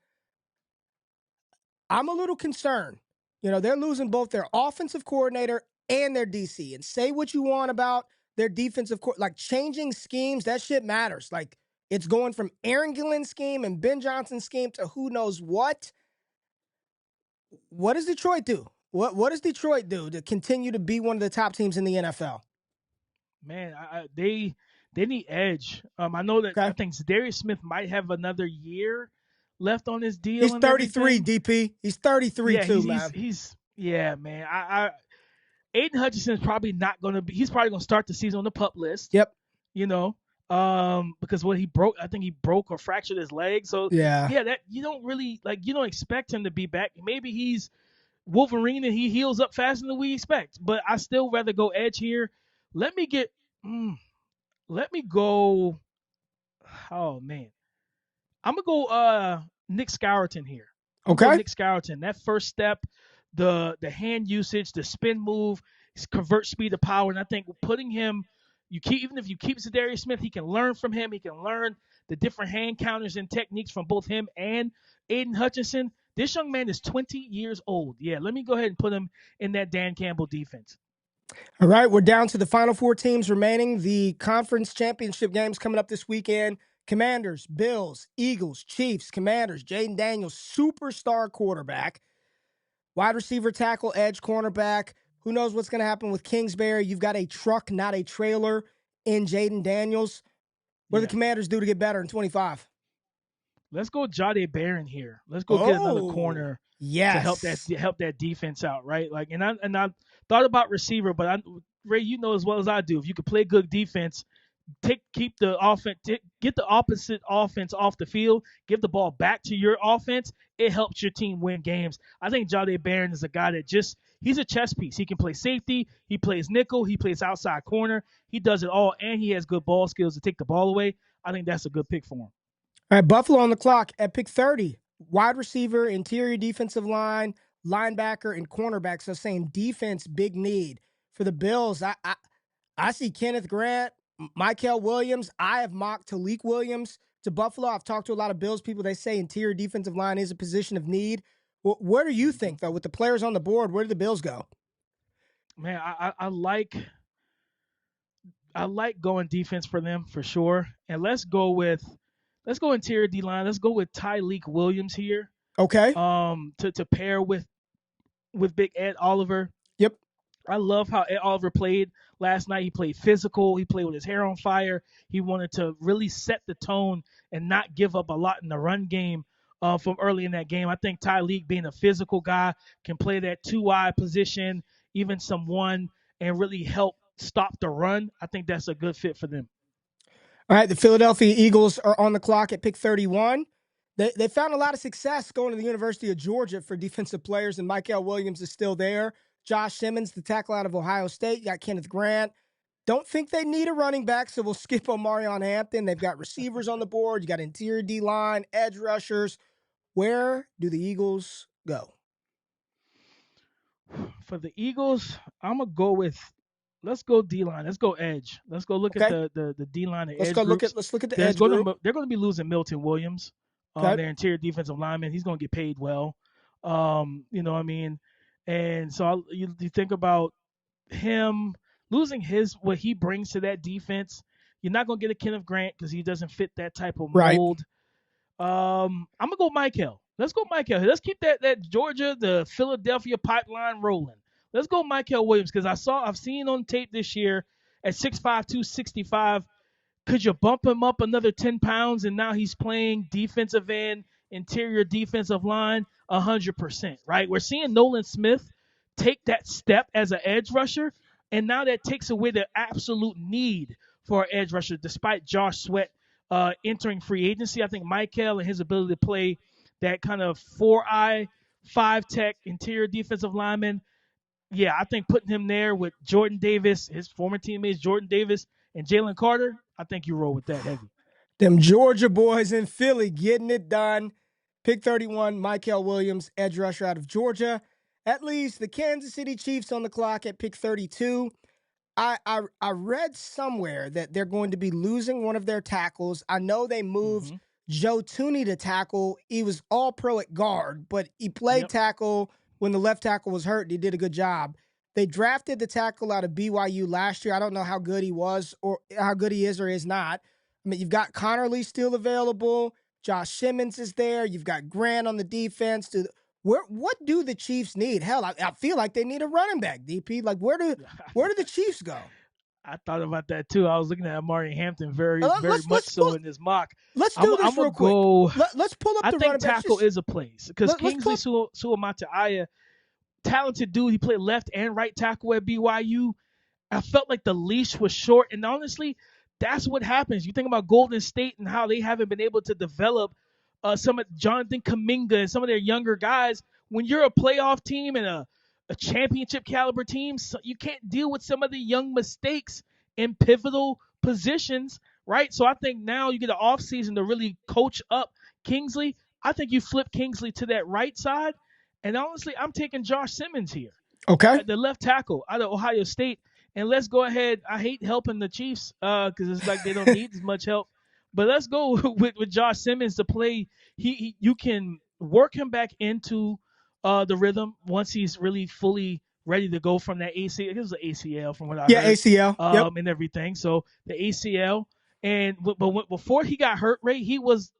I'm a little concerned. They're losing both their offensive coordinator and their DC. And say what you want about their defensive like changing schemes, that shit matters. Like it's going from Aaron Gillen's scheme and Ben Johnson's scheme to who knows what. What does Detroit do? What does Detroit do to continue to be one of the top teams in the NFL? Man, they need edge. I know that I Okay. think Darius Smith might have another year left on his deal He's and 33, everything. DP. He's 33 Yeah, too, man. he's yeah, man. Aiden Hutchinson's probably not going to be. He's probably going to start the season on the pup list. Yep. You know, because what he broke, I think he broke or fractured his leg. So Yeah. yeah, that you don't really you don't expect him to be back. Maybe he's Wolverine and he heals up faster than we expect. But I still rather go edge here. Let me get. Let me go. Oh man, I'm gonna go Nick Scourton here. I'm gonna go Okay. Nick Scourton. That first step, the hand usage, the spin move, convert speed to power, and I think putting him, even if you keep Zadarius Smith, he can learn from him. He can learn the different hand counters and techniques from both him and Aiden Hutchinson. This young man is 20 years old. Yeah, let me go ahead and put him in that Dan Campbell defense. All right, we're down to the final four teams remaining. The conference championship games coming up this weekend. Commanders, Bills, Eagles, Chiefs, Commanders, Jaden Daniels, superstar quarterback, wide receiver, tackle, edge, cornerback. Who knows what's going to happen with Kingsbury? You've got a truck, not a trailer, in Jaden Daniels. What do the Yeah. Commanders do to get better in 25? Let's go Jade Barron here. Let's go get another Oh, corner to help yes. that defense out, right? And I thought about receiver, but Ray, you know as well as I do, if you could play good defense, keep the offense, get the opposite offense off the field, give the ball back to your offense, it helps your team win games. I think Jade Barron is a guy that he's a chess piece. He can play safety, he plays nickel, he plays outside corner, he does it all, and he has good ball skills to take the ball away. I think that's a good pick for him. All right, Buffalo on the clock at pick 30. Wide receiver, interior defensive line, linebacker, and cornerback. So saying defense, big need. For the Bills, I see Kenneth Grant, Michael Williams. I have mocked Talik Williams to Buffalo. I've talked to a lot of Bills people. They say interior defensive line is a position of need. Where do you think, though, with the players on the board, where do the Bills go? Man, I like going defense for them for sure. And let's go interior D line. Let's go with Tyleek Williams here. Okay. To pair with Big Ed Oliver. Yep. I love how Ed Oliver played last night. He played physical. He played with his hair on fire. He wanted to really set the tone and not give up a lot in the run game from early in that game. I think Tyleek, being a physical guy, can play that 2-eye position, even some 1, and really help stop the run. I think that's a good fit for them. All right, the Philadelphia Eagles are on the clock at pick 31. They found a lot of success going to the University of Georgia for defensive players, and Michael Williams is still there. Josh Simmons, the tackle out of Ohio State. You got Kenneth Grant. Don't think they need a running back, so we'll skip on Marion Hampton. They've got receivers on the board. You got interior D-line, edge rushers. Where do the Eagles go? For the Eagles, I'm going to go with let's go D-line. Let's go edge. Let's go look at the D-line and edge groups. Let's look at the edge group. They're going to be losing Milton Williams, their interior defensive lineman. He's going to get paid well. You know what I mean? And so you think about him losing what he brings to that defense. You're not going to get a Kenneth Grant because he doesn't fit that type of mold. Right. I'm going to go Michael. Let's go Michael. Let's keep that Georgia, the Philadelphia pipeline rolling. Let's go Michael Williams because I've seen on tape this year at 6'5", 265. Could you bump him up another 10 pounds and now he's playing defensive end, interior defensive line 100%, right? We're seeing Nolan Smith take that step as an edge rusher, and now that takes away the absolute need for an edge rusher despite Josh Sweat entering free agency. I think Michael and his ability to play that kind of 4-eye, 5-tech interior defensive lineman, yeah, I think putting him there with Jordan Davis, his former teammates Jordan Davis and Jalen Carter, I think you roll with that heavy. Them Georgia boys in Philly getting it done. Pick 31, Michael Williams, edge rusher out of Georgia. That leaves the Kansas City Chiefs on the clock at pick 32. I read somewhere that they're going to be losing one of their tackles. I know they moved Joe Tooney to tackle. He was all pro at guard, but he played tackle when the left tackle was hurt. He did a good job. They drafted the tackle out of BYU last year. I don't know how good he was or how good he is or is not. I mean, you've got Connerly still available. Josh Simmons is there. You've got Grant on the defense. What do the Chiefs need? Hell, I feel like they need a running back, DP. Like, where do the Chiefs go? I thought about that too. I was looking at Amari Hampton very much Let's so in this mock. let's I'm do this gonna real quick. go. Let's pull up I the think running backs. tackle is a place because let's Kingsley Suamataia, talented dude. He played left and right tackle at BYU. I felt like the leash was short, and honestly, that's what happens. You think about Golden State and how they haven't been able to develop some of Jonathan Kuminga and some of their younger guys. When you're a playoff team and a championship caliber team, so you can't deal with some of the young mistakes in pivotal positions, right? So I think now you get an offseason to really coach up Kingsley. I think you flip Kingsley to that right side, and honestly, I'm taking Josh Simmons here. Okay. The left tackle out of Ohio State. And let's go ahead. I hate helping the Chiefs because it's like they don't need as much help. But let's go with Josh Simmons to play. You can work him back into the rhythm once he's really fully ready to go from that ACL. It was the ACL from what I heard. ACL. Yep. And everything. So the ACL. But before he got hurt, Ray, he was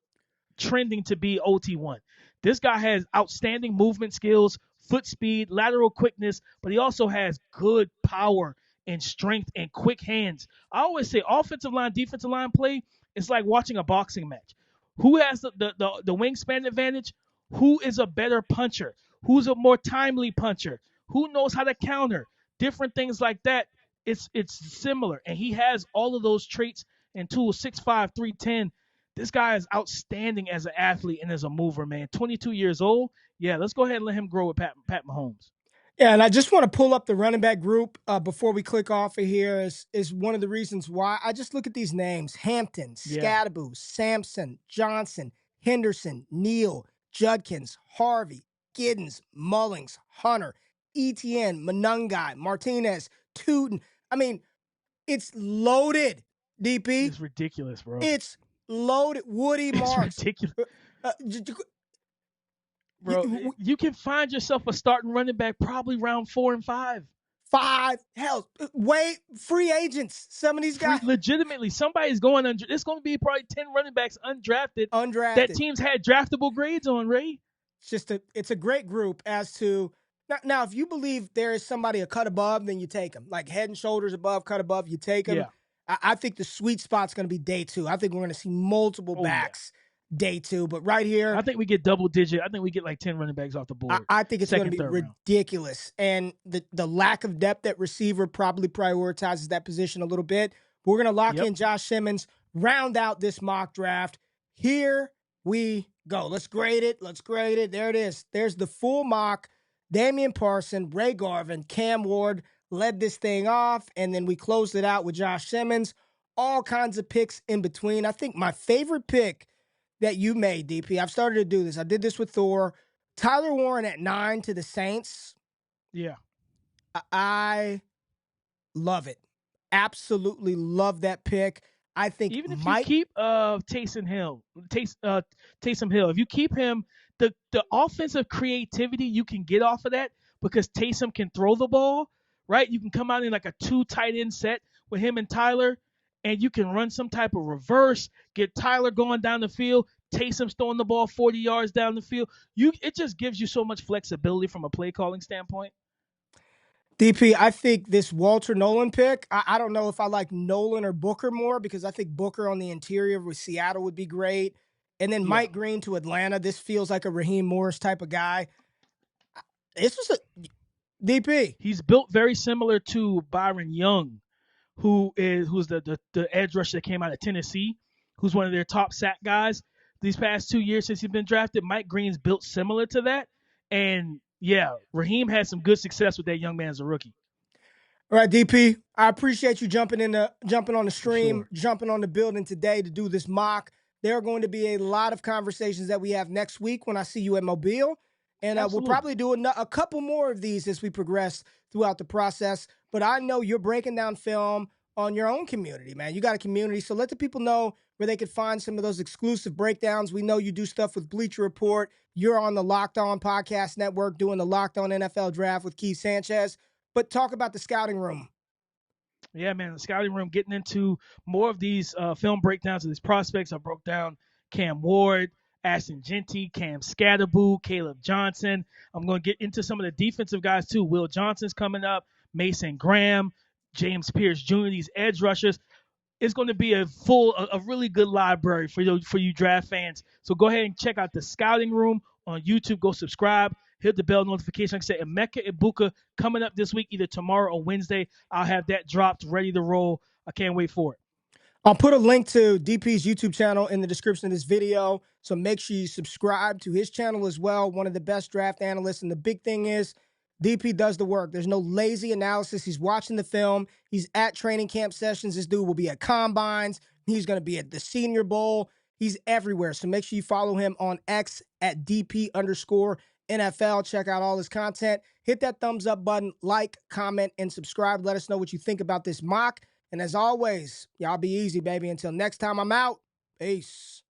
trending to be OT1. This guy has outstanding movement skills, foot speed, lateral quickness, but he also has good power and strength and quick hands. I always say offensive line, defensive line play, it's like watching a boxing match. Who has the wingspan advantage? Who is a better puncher? Who's a more timely puncher? Who knows how to counter? Different things like that. It's similar. And he has all of those traits and tools, 6'5", 310. This guy is outstanding as an athlete and as a mover, man. 22 years old. Yeah, let's go ahead and let him grow with Pat Mahomes. Yeah, and I just want to pull up the running back group before we click off of here is one of the reasons why. I just look at these names: Hampton, Scadaboo, Sampson, Johnson, Henderson, Neal, Judkins, Harvey, Giddens, Mullings, Hunter, Etienne, Monungai, Martinez, Tootin. I mean, it's loaded, DP. It's ridiculous, bro. It's loaded. Woody Marks. It's ridiculous. Bro, you can find yourself a starting running back probably round 4 and 5. Hell, free agents. Some of these guys. Legitimately, somebody's going under. It's going to be probably 10 running backs undrafted. That teams had draftable grades on, Ray. It's a great group as to. Now, if you believe there is somebody a cut above, then you take them. Like head and shoulders above, cut above, you take them. Yeah. I think the sweet spot's going to be day 2. I think we're going to see multiple backs. Day 2, but right here, I think we get double digit. I think we get like 10 running backs off the board. I think it's going to be ridiculous. And the lack of depth at receiver probably prioritizes that position a little bit. But we're going to lock in Josh Simmons, round out this mock draft. Here we go. Let's grade it. There it is. There's the full mock. Damian Parson, Ray Garvin, Cam Ward led this thing off, and then we closed it out with Josh Simmons. All kinds of picks in between. I think my favorite pick that you made, DP. I've started to do this. I did this with Thor. Tyler Warren at 9 to the Saints. Yeah. I love it. Absolutely love that pick. I think even if you keep Taysom Hill, if you keep him, the offensive creativity you can get off of that because Taysom can throw the ball, right? You can come out in like a 2 tight end set with him and Tyler. And you can run some type of reverse, get Tyler going down the field, Taysom's throwing the ball 40 yards down the field. It just gives you so much flexibility from a play calling standpoint. DP, I think this Walter Nolen pick, I don't know if I like Nolen or Booker more because I think Booker on the interior with Seattle would be great. And then Mike Green to Atlanta. This feels like a Raheem Morris type of guy. This was a DP. He's built very similar to Byron Young, who's the edge rusher that came out of Tennessee, who's one of their top sack guys these past 2 years since he's been drafted. Mike Green's built similar to that. And, Raheem had some good success with that young man as a rookie. All right, DP, I appreciate you jumping on the stream, jumping on the building today to do this mock. There are going to be a lot of conversations that we have next week when I see you at Mobile. And we'll probably do a couple more of these as we progress throughout the process. But I know you're breaking down film on your own community, man. You got a community, so let the people know where they could find some of those exclusive breakdowns. We know you do stuff with Bleacher Report. You're on the Locked On Podcast Network doing the Locked On NFL Draft with Keith Sanchez. But talk about the scouting room. Yeah, man, the scouting room, getting into more of these film breakdowns of these prospects. I broke down Cam Ward, Ashton Jeanty, Cam Scadaboo, Caleb Johnson. I'm going to get into some of the defensive guys too. Will Johnson's coming up, Mason Graham, James Pearce Jr., these edge rushers. It's going to be a really good library for you draft fans. So go ahead and check out the Scouting Room on YouTube. Go subscribe, hit the bell notification. Like I said, Emeka Ibuka coming up this week, either tomorrow or Wednesday. I'll have that dropped, ready to roll. I can't wait for it. I'll put a link to DP's YouTube channel in the description of this video, so make sure you subscribe to his channel as well. One of the best draft analysts, and the big thing is DP does the work. There's no lazy analysis. He's watching the film. He's at training camp sessions. This dude will be at combines. He's going to be at the Senior Bowl. He's everywhere, so make sure you follow him on X at DP_NFL. Check out all his content. Hit that thumbs up button, like, comment, and subscribe. Let us know what you think about this mock. And as always, y'all be easy, baby. Until next time I'm out, peace.